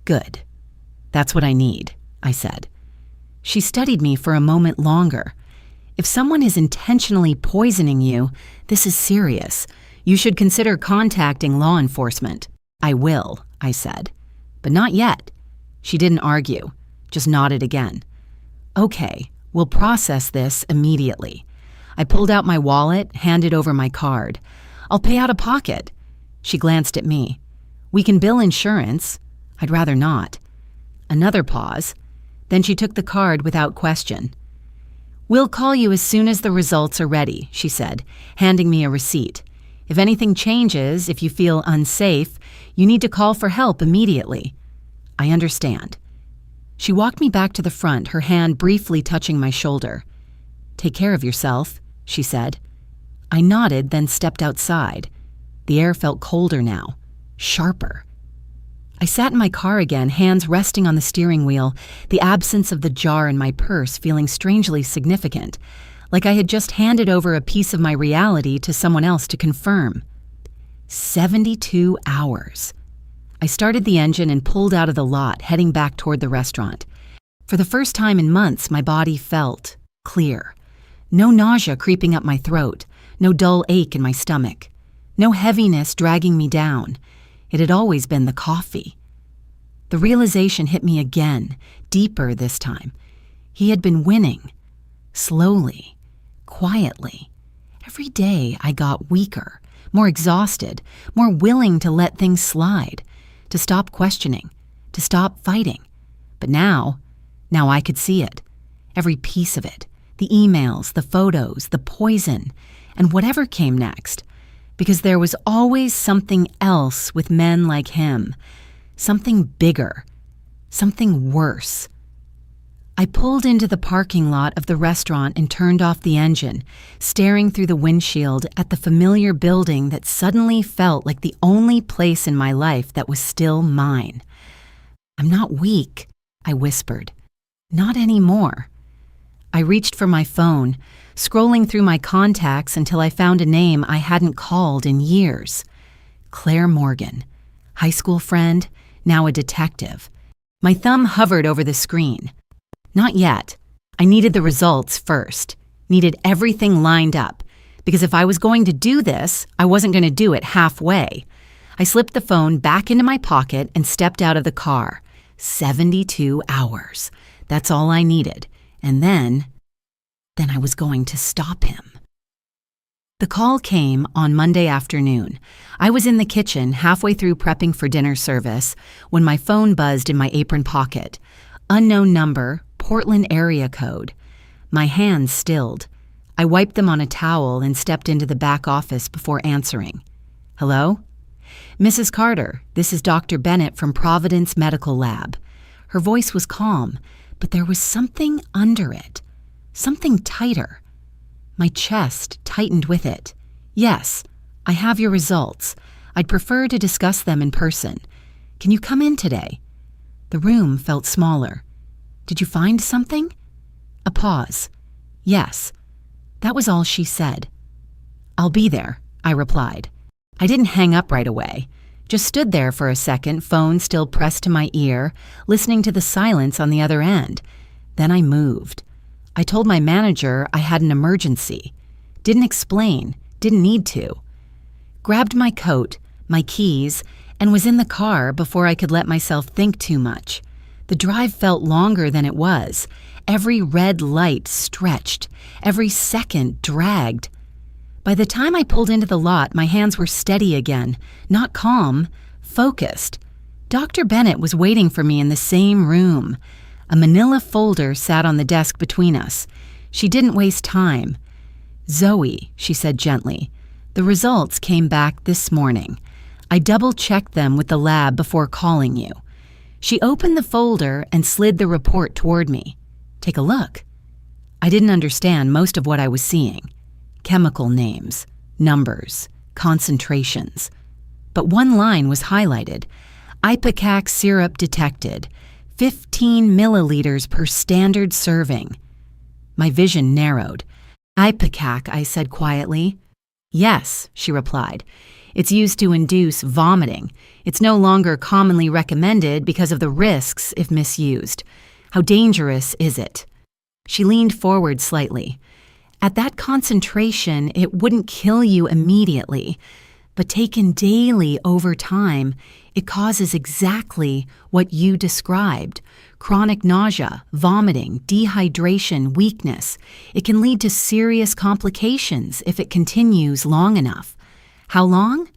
Speaker 1: "Good. That's what I need," I said. She studied me for a moment longer. "If someone is intentionally poisoning you, this is serious. You should consider contacting law enforcement." "I will," I said. "But not yet." She didn't argue, just nodded again. "Okay, we'll process this immediately." I pulled out my wallet, handed over my card. "I'll pay out of pocket." She glanced at me. "We can bill insurance." "I'd rather not." Another pause. Then she took the card without question. "We'll call you as soon as the results are ready," she said, handing me a receipt. "If anything changes, if you feel unsafe, you need to call for help immediately." "I understand." She walked me back to the front, her hand briefly touching my shoulder. "Take care of yourself," she said. I nodded, then stepped outside. The air felt colder now, sharper. I sat in my car again, hands resting on the steering wheel, the absence of the jar in my purse feeling strangely significant, like I had just handed over a piece of my reality to someone else to confirm. 72 hours. I started the engine and pulled out of the lot, heading back toward the restaurant. For the first time in months, my body felt clear. No nausea creeping up my throat, no dull ache in my stomach, no heaviness dragging me down. It had always been the coffee. The realization hit me again, deeper this time. He had been winning. Slowly, quietly. Every day I got weaker, more exhausted, more willing to let things slide, to stop questioning, to stop fighting. But now I could see it. Every piece of it. The emails, the photos, the poison, and whatever came next. Because there was always something else with men like him. Something bigger. Something worse. I pulled into the parking lot of the restaurant and turned off the engine, staring through the windshield at the familiar building that suddenly felt like the only place in my life that was still mine. "I'm not weak," I whispered. "Not anymore." I reached for my phone, scrolling through my contacts until I found a name I hadn't called in years. Claire Morgan, high school friend, now a detective. My thumb hovered over the screen. Not yet. I needed the results first, needed everything lined up, because if I was going to do this, I wasn't going to do it halfway. I slipped the phone back into my pocket and stepped out of the car. 72 hours. That's all I needed. And then I was going to stop him. The call came on Monday afternoon. I was in the kitchen, halfway through prepping for dinner service, when my phone buzzed in my apron pocket. Unknown number, Portland area code. My hands stilled. I wiped them on a towel and stepped into the back office before answering. Hello? Mrs. Carter, this is Dr. Bennett from Providence Medical Lab. Her voice was calm, but there was something under it. Something tighter. My chest tightened with it. Yes, I have your results. I'd prefer to discuss them in person. Can you come in today? The room felt smaller. Did you find something? A pause. Yes. That was all she said. I'll be there, I replied. I didn't hang up right away. Just stood there for a second, phone still pressed to my ear, listening to the silence on the other end. Then I moved. I told my manager I had an emergency. Didn't explain, didn't need to. Grabbed my coat, my keys, and was in the car before I could let myself think too much. The drive felt longer than it was. Every red light stretched. Every second dragged. By the time I pulled into the lot, my hands were steady again, not calm, focused. Dr. Bennett was waiting for me in the same room. A manila folder sat on the desk between us. She didn't waste time. Zoe, she said gently, the results came back this morning. I double-checked them with the lab before calling you. She opened the folder and slid the report toward me. Take a look. I didn't understand most of what I was seeing. Chemical names, numbers, concentrations. But one line was highlighted. Ipecac syrup detected. 15 milliliters per standard serving. My vision narrowed. Ipecac, I said quietly. Yes, she replied. It's used to induce vomiting. It's no longer commonly recommended because of the risks if misused. How dangerous is it? She leaned forward slightly. At that concentration, it wouldn't kill you immediately, but taken daily over time, it causes exactly what you described. Chronic nausea, vomiting, dehydration, weakness. It can lead to serious complications if it continues long enough. How long?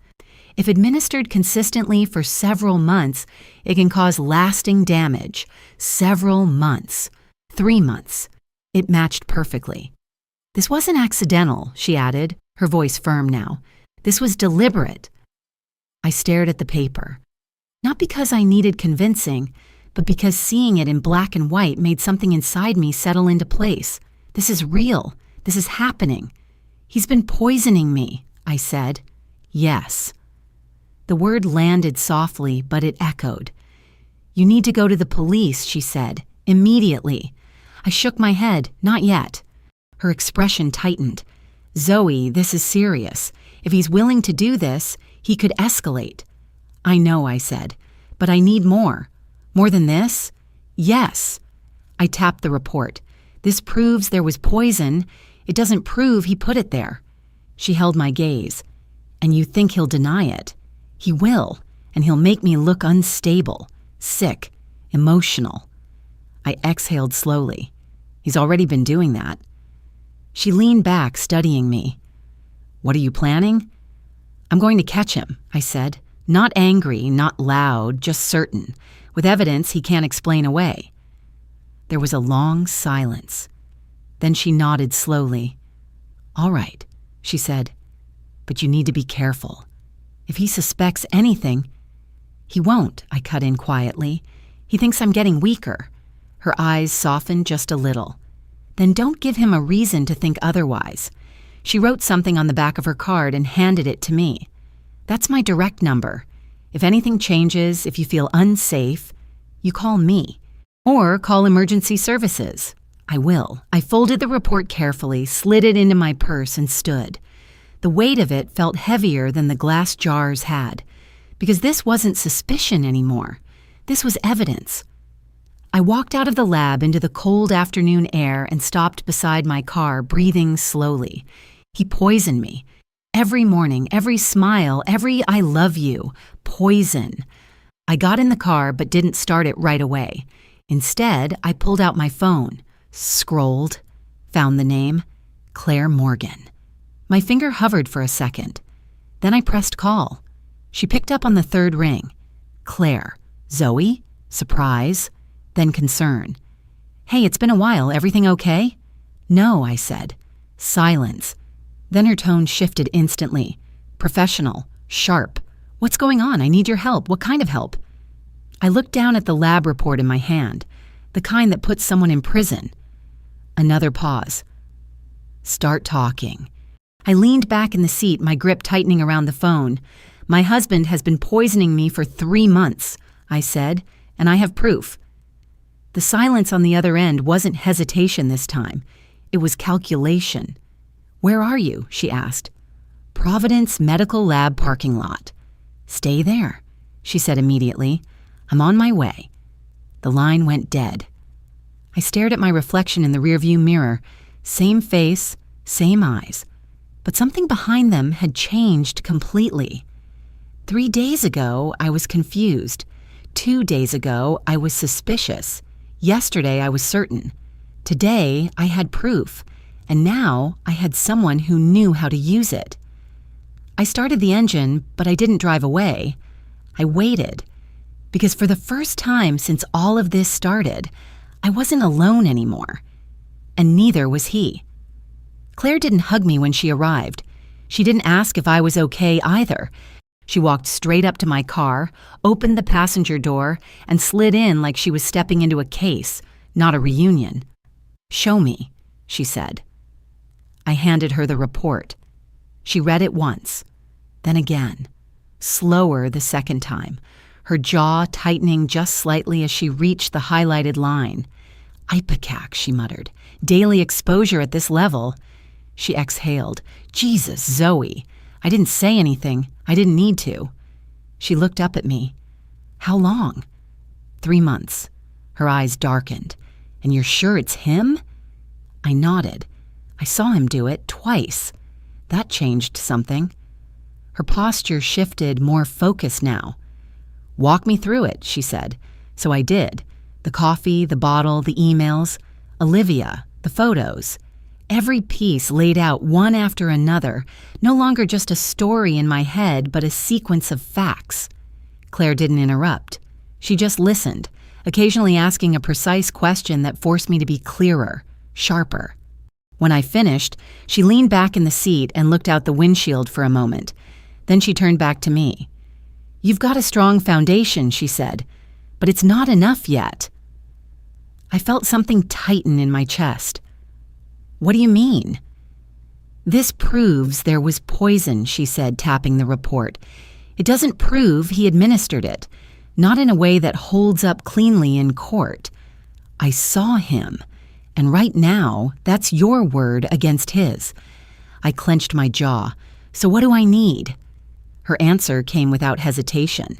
Speaker 1: If administered consistently for several months, it can cause lasting damage. Several months. 3 months. It matched perfectly. This wasn't accidental, she added, her voice firm now. This was deliberate. I stared at the paper. Not because I needed convincing, but because seeing it in black and white made something inside me settle into place. This is real. This is happening. He's been poisoning me, I said. Yes. The word landed softly, but it echoed. You need to go to the police, she said, immediately. I shook my head. Not yet. Her expression tightened. Zoe, this is serious. If he's willing to do this, he could escalate. I know, I said, but I need more. More than this? Yes. I tapped the report. This proves there was poison. It doesn't prove he put it there. She held my gaze. And you think he'll deny it? He will, and he'll make me look unstable, sick, emotional. I exhaled slowly. He's already been doing that. She leaned back, studying me. What are you planning? I'm going to catch him, I said. Not angry, not loud, just certain, with evidence he can't explain away. There was a long silence. Then she nodded slowly. All right, she said, but you need to be careful. If he suspects anything, he won't, I cut in quietly. He thinks I'm getting weaker. Her eyes softened just a little. Then don't give him a reason to think otherwise. She wrote something on the back of her card and handed it to me. That's my direct number. If anything changes, if you feel unsafe, you call me. Or call emergency services. I will. I folded the report carefully, slid it into my purse, and stood. The weight of it felt heavier than the glass jars had, because this wasn't suspicion anymore. This was evidence. I walked out of the lab into the cold afternoon air and stopped beside my car, breathing slowly. He poisoned me. Every morning, every smile, every I love you. Poison. I got in the car but didn't start it right away. Instead, I pulled out my phone, scrolled, found the name, Claire Morgan. My finger hovered for a second. Then I pressed call. She picked up on the third ring. Claire. Zoe? Surprise. Then concern. Hey, it's been a while. Everything okay? No, I said. Silence. Then her tone shifted instantly. Professional. Sharp. What's going on? I need your help. What kind of help? I looked down at the lab report in my hand, the kind that puts someone in prison. Another pause. Start talking. I leaned back in the seat, my grip tightening around the phone. My husband has been poisoning me for 3 months, I said, and I have proof. The silence on the other end wasn't hesitation this time. It was calculation. Where are you? She asked. Providence Medical Lab parking lot. Stay there, she said immediately. I'm on my way. The line went dead. I stared at my reflection in the rearview mirror. Same face, same eyes. But something behind them had changed completely. 3 days ago, I was confused. 2 days ago, I was suspicious. Yesterday, I was certain. Today, I had proof. And now, I had someone who knew how to use it. I started the engine, but I didn't drive away. I waited. Because for the first time since all of this started, I wasn't alone anymore. And neither was he. Claire didn't hug me when she arrived. She didn't ask if I was okay either. She walked straight up to my car, opened the passenger door, and slid in like she was stepping into a case, not a reunion. Show me, she said. I handed her the report. She read it once, then again, slower the second time, her jaw tightening just slightly as she reached the highlighted line. Ipecac, she muttered. Daily exposure at this level. She exhaled. Jesus, Zoe. I didn't say anything. I didn't need to. She looked up at me. How long? 3 months. Her eyes darkened. And you're sure it's him? I nodded. I saw him do it twice. That changed something. Her posture shifted, more focused now. Walk me through it, she said. So I did. The coffee, the bottle, the emails, Olivia, the photos. Every piece laid out one after another, no longer just a story in my head, but a sequence of facts. Claire didn't interrupt. She just listened, occasionally asking a precise question that forced me to be clearer, sharper. When I finished, she leaned back in the seat and looked out the windshield for a moment. Then she turned back to me. You've got a strong foundation, she said, but it's not enough yet. I felt something tighten in my chest. What do you mean? This proves there was poison, she said, tapping the report. It doesn't prove he administered it, not in a way that holds up cleanly in court. I saw him, and right now, that's your word against his. I clenched my jaw. So what do I need? Her answer came without hesitation.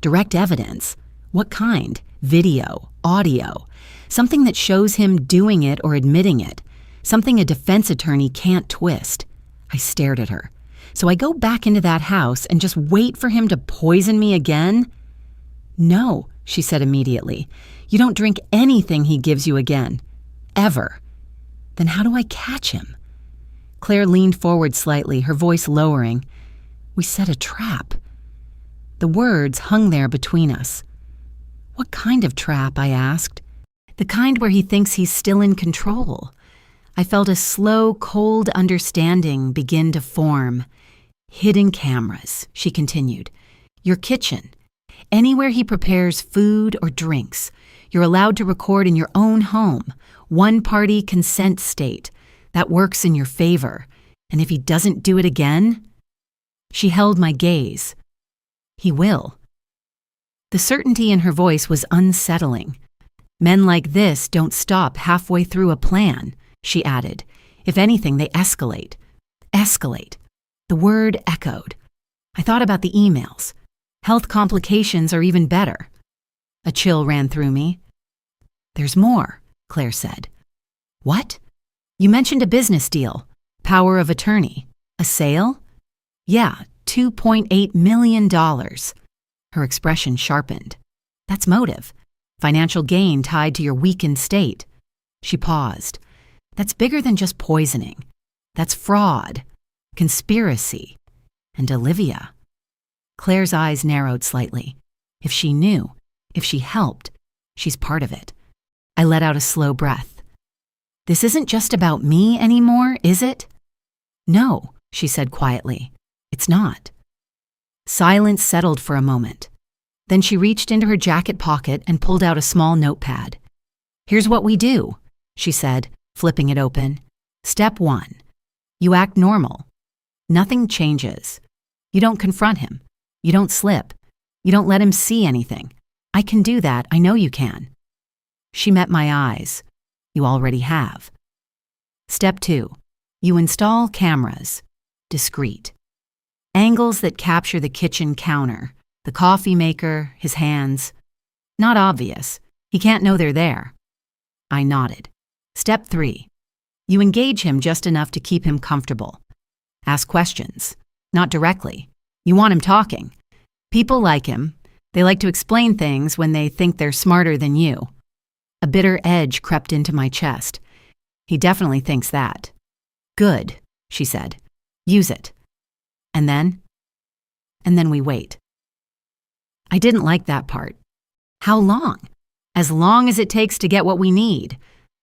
Speaker 1: Direct evidence. What kind? Video, audio. Something that shows him doing it or admitting it. Something a defense attorney can't twist. I stared at her. So I go back into that house and just wait for him to poison me again? No, she said immediately. You don't drink anything he gives you again. Ever. Then how do I catch him? Claire leaned forward slightly, her voice lowering. We set a trap. The words hung there between us. What kind of trap? I asked. The kind where he thinks he's still in control. I felt a slow, cold understanding begin to form. Hidden cameras, she continued. Your kitchen. Anywhere he prepares food or drinks. You're allowed to record in your own home. One-party consent state. That works in your favor. And if he doesn't do it again? She held my gaze. He will. The certainty in her voice was unsettling. Men like this don't stop halfway through a plan, she added. If anything, they escalate. Escalate. The word echoed. I thought about the emails. Health complications are even better. A chill ran through me. There's more, Claire said. What? You mentioned a business deal. Power of attorney. A sale? Yeah, $2.8 million. Her expression sharpened. That's motive. Financial gain tied to your weakened state. She paused. That's bigger than just poisoning. That's fraud, conspiracy, and Olivia. Claire's eyes narrowed slightly. If she knew, if she helped, she's part of it. I let out a slow breath. This isn't just about me anymore, is it? No, she said quietly. It's not. Silence settled for a moment. Then she reached into her jacket pocket and pulled out a small notepad. Here's what we do, she said, flipping it open. Step 1. You act normal. Nothing changes. You don't confront him. You don't slip. You don't let him see anything. I can do that. I know you can. She met my eyes. You already have. Step 2. You install cameras. Discreet. Angles that capture the kitchen counter, the coffee maker, his hands. Not obvious. He can't know they're there. I nodded. Step 3. You engage him just enough to keep him comfortable. Ask questions. Not directly. You want him talking. People like him. They like to explain things when they think they're smarter than you. A bitter edge crept into my chest. He definitely thinks that. Good, she said. Use it. And then we wait. I didn't like that part. How long? As long as it takes to get what we need.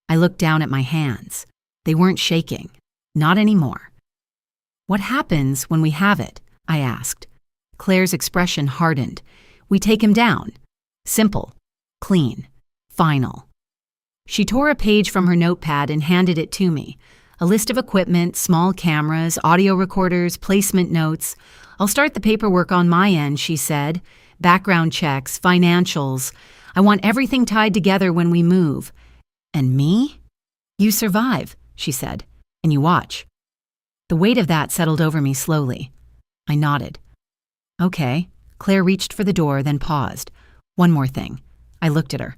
Speaker 1: I looked down at my hands. They weren't shaking. Not anymore. What happens when we have it? I asked. Claire's expression hardened. We take him down. Simple. Clean. Final. She tore a page from her notepad and handed it to me. A list of equipment, small cameras, audio recorders, placement notes. I'll start the paperwork on my end, she said. Background checks, financials. I want everything tied together when we move. And me? You survive, she said, and you watch. The weight of that settled over me slowly. I nodded. Okay. Claire reached for the door, then paused. One more thing. I looked at her.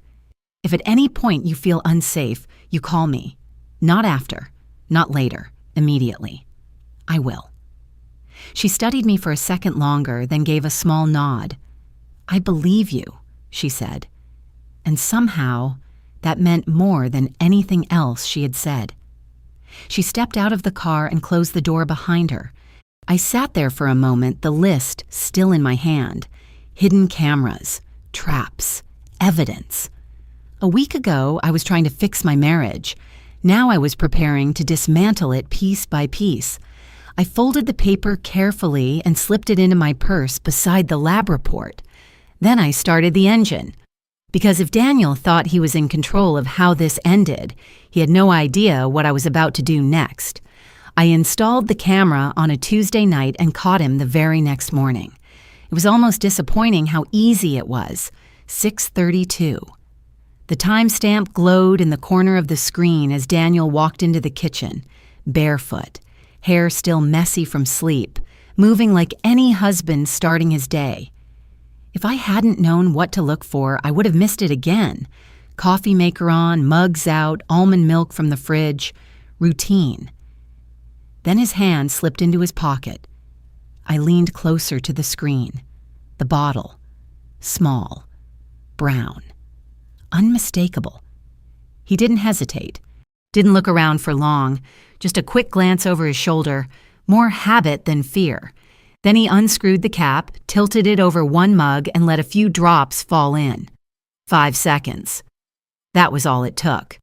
Speaker 1: If at any point you feel unsafe, you call me. Not after. Not later. Immediately. I will. She studied me for a second longer, then gave a small nod. I believe you, she said. And somehow, that meant more than anything else she had said. She stepped out of the car and closed the door behind her. I sat there for a moment, the list still in my hand. Hidden cameras, traps, evidence. A week ago, I was trying to fix my marriage. Now I was preparing to dismantle it piece by piece. I folded the paper carefully and slipped it into my purse beside the lab report. Then I started the engine. Because if Daniel thought he was in control of how this ended, he had no idea what I was about to do next. I installed the camera on a Tuesday night and caught him the very next morning. It was almost disappointing how easy it was. 6:32. The timestamp glowed in the corner of the screen as Daniel walked into the kitchen, barefoot, hair still messy from sleep, moving like any husband starting his day. If I hadn't known what to look for, I would have missed it again. Coffee maker on, mugs out, almond milk from the fridge. Routine. Then his hand slipped into his pocket. I leaned closer to the screen. The bottle. Small. Brown. Unmistakable. He didn't hesitate. Didn't look around for long. Just a quick glance over his shoulder. More habit than fear. Then he unscrewed the cap, tilted it over one mug, and let a few drops fall in. 5 seconds. That was all it took.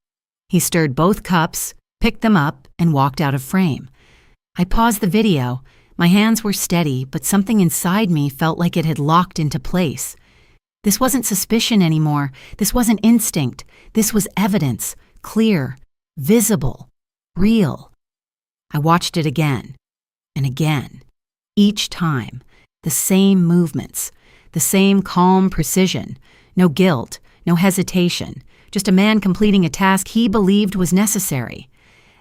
Speaker 1: He stirred both cups, picked them up, and walked out of frame. I paused the video. My hands were steady, but something inside me felt like it had locked into place. This wasn't suspicion anymore. This wasn't instinct. This was evidence. Clear. Visible. Real. I watched it again. And again. Each time, the same movements, the same calm precision, no guilt, no hesitation, just a man completing a task he believed was necessary.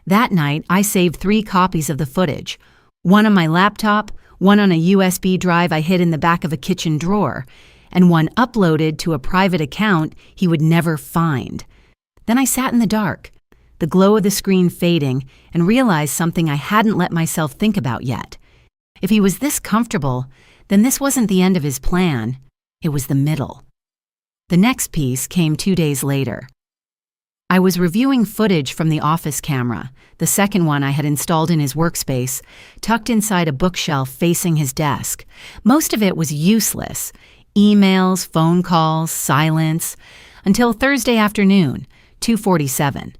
Speaker 1: That night, I saved 3 copies of the footage, one on my laptop, one on a USB drive I hid in the back of a kitchen drawer, and one uploaded to a private account he would never find. Then I sat in the dark, the glow of the screen fading, and realized something I hadn't let myself think about yet. If he was this comfortable, then this wasn't the end of his plan. It was the middle. The next piece came 2 days later. I was reviewing footage from the office camera, the second one I had installed in his workspace, tucked inside a bookshelf facing his desk. Most of it was useless. Emails, phone calls, silence. Until Thursday afternoon, 2:47.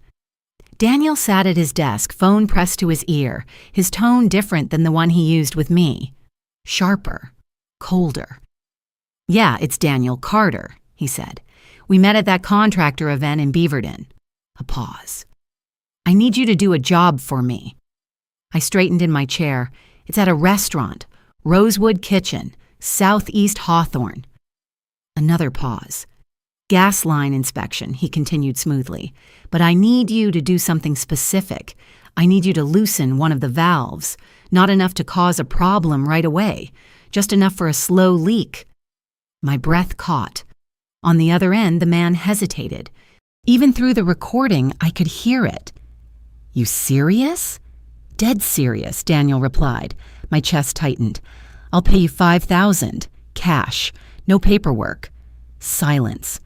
Speaker 1: Daniel sat at his desk, phone pressed to his ear, his tone different than the one he used with me. Sharper, colder. "Yeah, it's Daniel Carter," he said. "We met at that contractor event in Beaverton." A pause. "I need you to do a job for me." I straightened in my chair. "It's at a restaurant, Rosewood Kitchen, Southeast Hawthorne." Another pause. "Gas line inspection," he continued smoothly. "But I need you to do something specific. I need you to loosen one of the valves. Not enough to cause a problem right away, just enough for a slow leak." My breath caught. On the other end, the man hesitated. Even through the recording, I could hear it. "You serious?" "Dead serious," Daniel replied. My chest tightened. "I'll pay you $5,000, cash, no paperwork." Silence.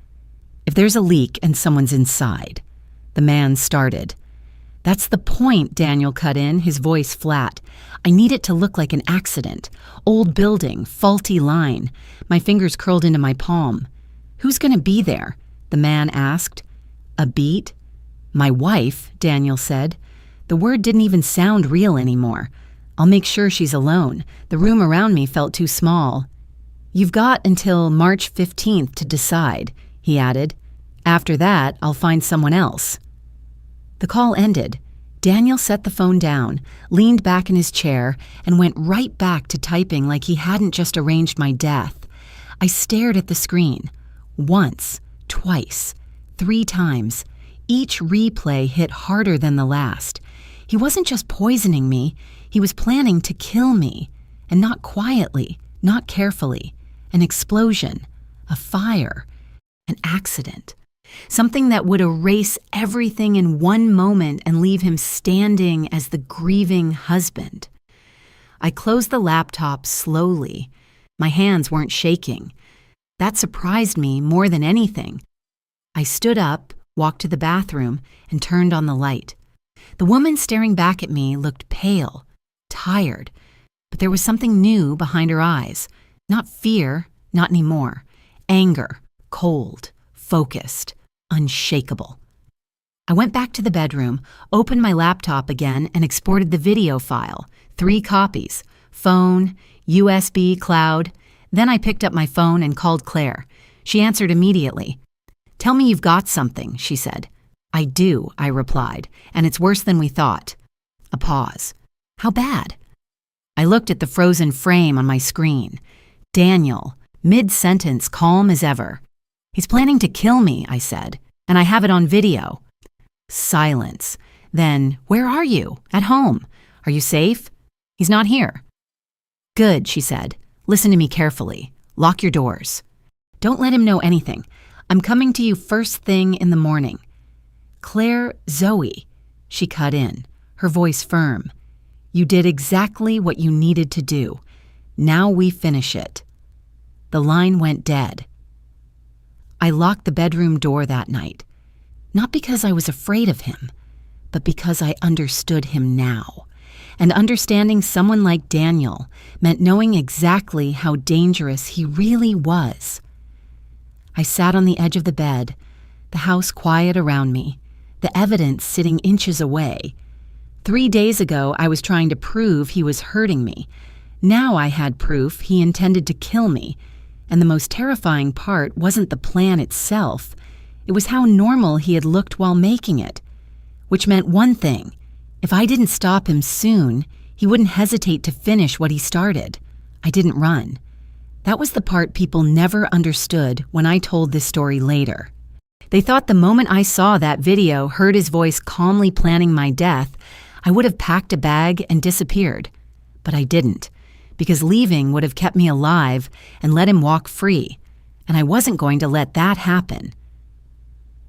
Speaker 1: "If there's a leak and someone's inside." The man started. "That's the point," Daniel cut in, his voice flat. "I need it to look like an accident. Old building, faulty line." My fingers curled into my palm. "Who's going to be there?" the man asked. "A beat?" "My wife," Daniel said. The word didn't even sound real anymore. "I'll make sure she's alone. The room around me felt too small." "You've got until March 15th to decide," he added. "After that, I'll find someone else." The call ended. Daniel set the phone down, leaned back in his chair, and went right back to typing like he hadn't just arranged my death. I stared at the screen. Once, twice, 3 times. Each replay hit harder than the last. He wasn't just poisoning me, he was planning to kill me. And not quietly, not carefully. An explosion, a fire, an accident. Something that would erase everything in one moment and leave him standing as the grieving husband. I closed the laptop slowly. My hands weren't shaking. That surprised me more than anything. I stood up, walked to the bathroom, and turned on the light. The woman staring back at me looked pale, tired, but there was something new behind her eyes. Not fear, not anymore. Anger, cold, focused, unshakable. I went back to the bedroom, opened my laptop again, and exported the video file. 3 copies. Phone, USB, cloud. Then I picked up my phone and called Claire. She answered immediately. "Tell me you've got something," she said. "I do," I replied, "and it's worse than we thought." A pause. "How bad?" I looked at the frozen frame on my screen. Daniel, mid-sentence, calm as ever. "He's planning to kill me," I said, "and I have it on video." Silence. Then, "Where are you? At home? Are you safe?" "He's not here." "Good," she said. "Listen to me carefully. Lock your doors. Don't let him know anything. I'm coming to you first thing in the morning." "Claire, Zoe," she cut in, her voice firm. "You did exactly what you needed to do. Now we finish it." The line went dead. I locked the bedroom door that night, not because I was afraid of him, but because I understood him now. And understanding someone like Daniel meant knowing exactly how dangerous he really was. I sat on the edge of the bed, the house quiet around me, the evidence sitting inches away. 3 days ago, I was trying to prove he was hurting me. Now I had proof he intended to kill me. And the most terrifying part wasn't the plan itself. It was how normal he had looked while making it. Which meant one thing. If I didn't stop him soon, he wouldn't hesitate to finish what he started. I didn't run. That was the part people never understood when I told this story later. They thought the moment I saw that video, heard his voice calmly planning my death, I would have packed a bag and disappeared. But I didn't. Because leaving would have kept me alive and let him walk free, and I wasn't going to let that happen.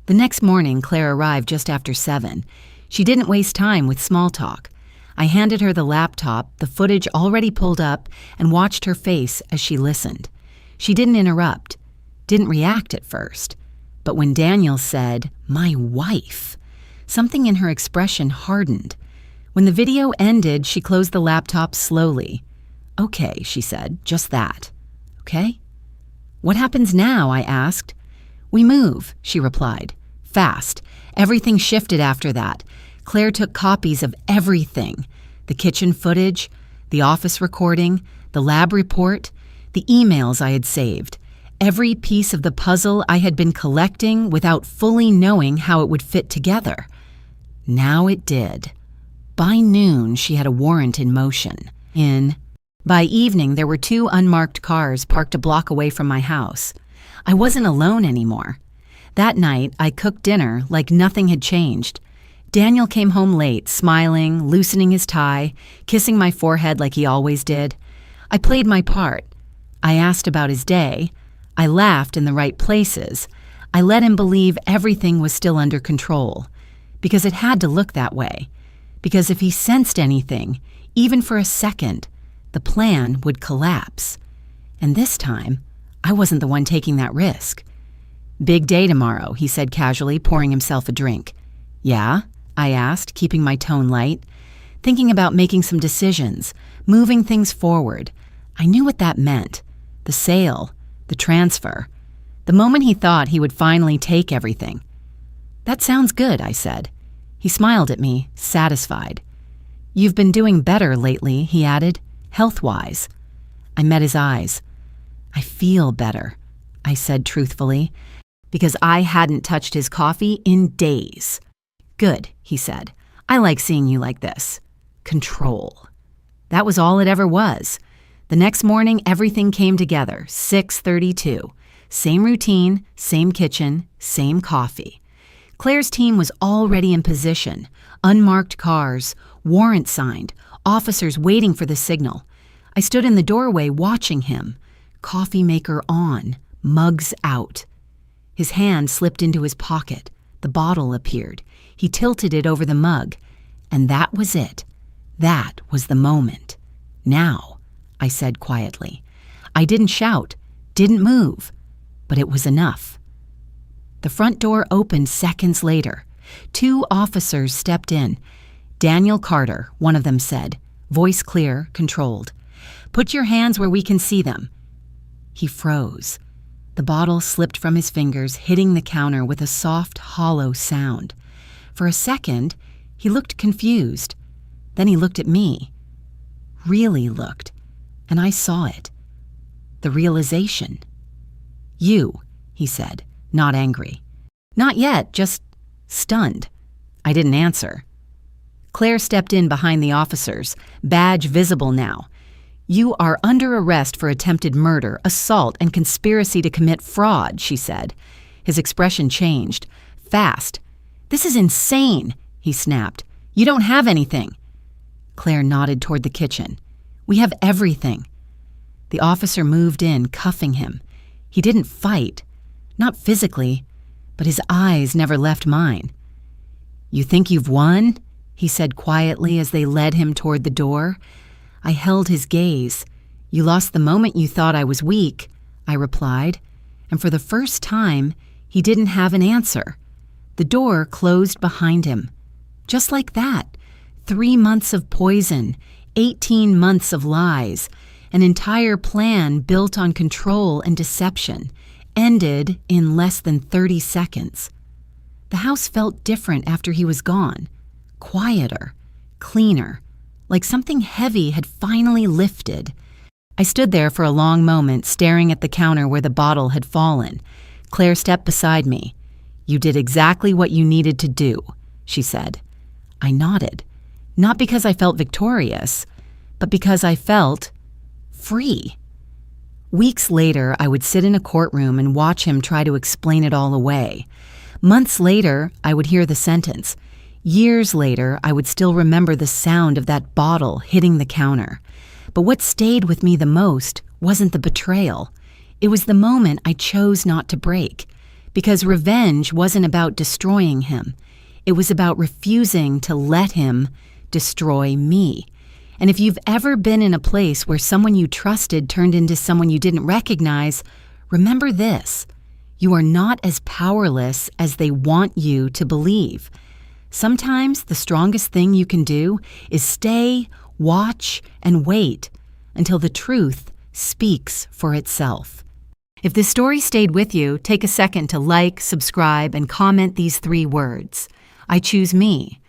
Speaker 1: The next morning, Claire arrived just after 7. She didn't waste time with small talk. I handed her the laptop, the footage already pulled up, and watched her face as she listened. She didn't interrupt, didn't react at first. But when Daniel said, "My wife," something in her expression hardened. When the video ended, she closed the laptop slowly. "Okay," she said, "just that. Okay?" "What happens now?" I asked. "We move," she replied. Fast. Everything shifted after that. Claire took copies of everything: the kitchen footage, the office recording, the lab report, the emails I had saved, every piece of the puzzle I had been collecting without fully knowing how it would fit together. Now it did. By noon, she had a warrant in motion. By evening, there were 2 unmarked cars parked a block away from my house. I wasn't alone anymore. That night, I cooked dinner like nothing had changed. Daniel came home late, smiling, loosening his tie, kissing my forehead like he always did. I played my part. I asked about his day. I laughed in the right places. I let him believe everything was still under control. Because it had to look that way. Because if he sensed anything, even for a second, the plan would collapse. And this time, I wasn't the one taking that risk. "Big day tomorrow," he said casually, pouring himself a drink. "Yeah?" I asked, keeping my tone light, thinking about making some decisions, moving things forward. I knew what that meant. The sale, the transfer. The moment he thought he would finally take everything. "That sounds good," I said. He smiled at me, satisfied. "You've been doing better lately," he added, "health-wise." I met his eyes. "I feel better," I said truthfully, because I hadn't touched his coffee in days. "Good," he said. "I like seeing you like this. Control." That was all it ever was. The next morning, everything came together, 6:32. Same routine, same kitchen, same coffee. Claire's team was already in position. Unmarked cars, warrant signed, officers waiting for the signal. I stood in the doorway watching him. Coffee maker on, mugs out. His hand slipped into his pocket. The bottle appeared. He tilted it over the mug. And that was it. That was the moment. "Now," I said quietly. I didn't shout, didn't move, but it was enough. The front door opened seconds later. 2 officers stepped in. "Daniel Carter," one of them said, voice clear, controlled. "Put your hands where we can see them." He froze. The bottle slipped from his fingers, hitting the counter with a soft, hollow sound. For a second, he looked confused. Then he looked at me. Really looked. And I saw it. The realization. "You," he said, not angry. "Not yet, just stunned." I didn't answer. Claire stepped in behind the officers, badge visible now. "You are under arrest for attempted murder, assault, and conspiracy to commit fraud," she said. His expression changed. Fast. "This is insane," he snapped. "You don't have anything." Claire nodded toward the kitchen. "We have everything." The officer moved in, cuffing him. He didn't fight. Not physically, but his eyes never left mine. "You think you've won?" he said quietly as they led him toward the door. I held his gaze. "You lost the moment you thought I was weak," I replied, and for the first time, he didn't have an answer. The door closed behind him. Just like that. 3 months of poison, 18 months of lies, an entire plan built on control and deception, ended in less than 30 seconds. The house felt different after he was gone. Quieter, cleaner, like something heavy had finally lifted. I stood there for a long moment, staring at the counter where the bottle had fallen. Claire stepped beside me. "You did exactly what you needed to do," she said. I nodded, not because I felt victorious, but because I felt free. Weeks later, I would sit in a courtroom and watch him try to explain it all away. Months later, I would hear the sentence. Years later, I would still remember the sound of that bottle hitting the counter. But what stayed with me the most wasn't the betrayal. It was the moment I chose not to break. Because revenge wasn't about destroying him. It was about refusing to let him destroy me. And if you've ever been in a place where someone you trusted turned into someone you didn't recognize, remember this. You are not as powerless as they want you to believe. Sometimes the strongest thing you can do is stay, watch, and wait until the truth speaks for itself. If this story stayed with you, take a second to like, subscribe, and comment these 3 words. I choose me.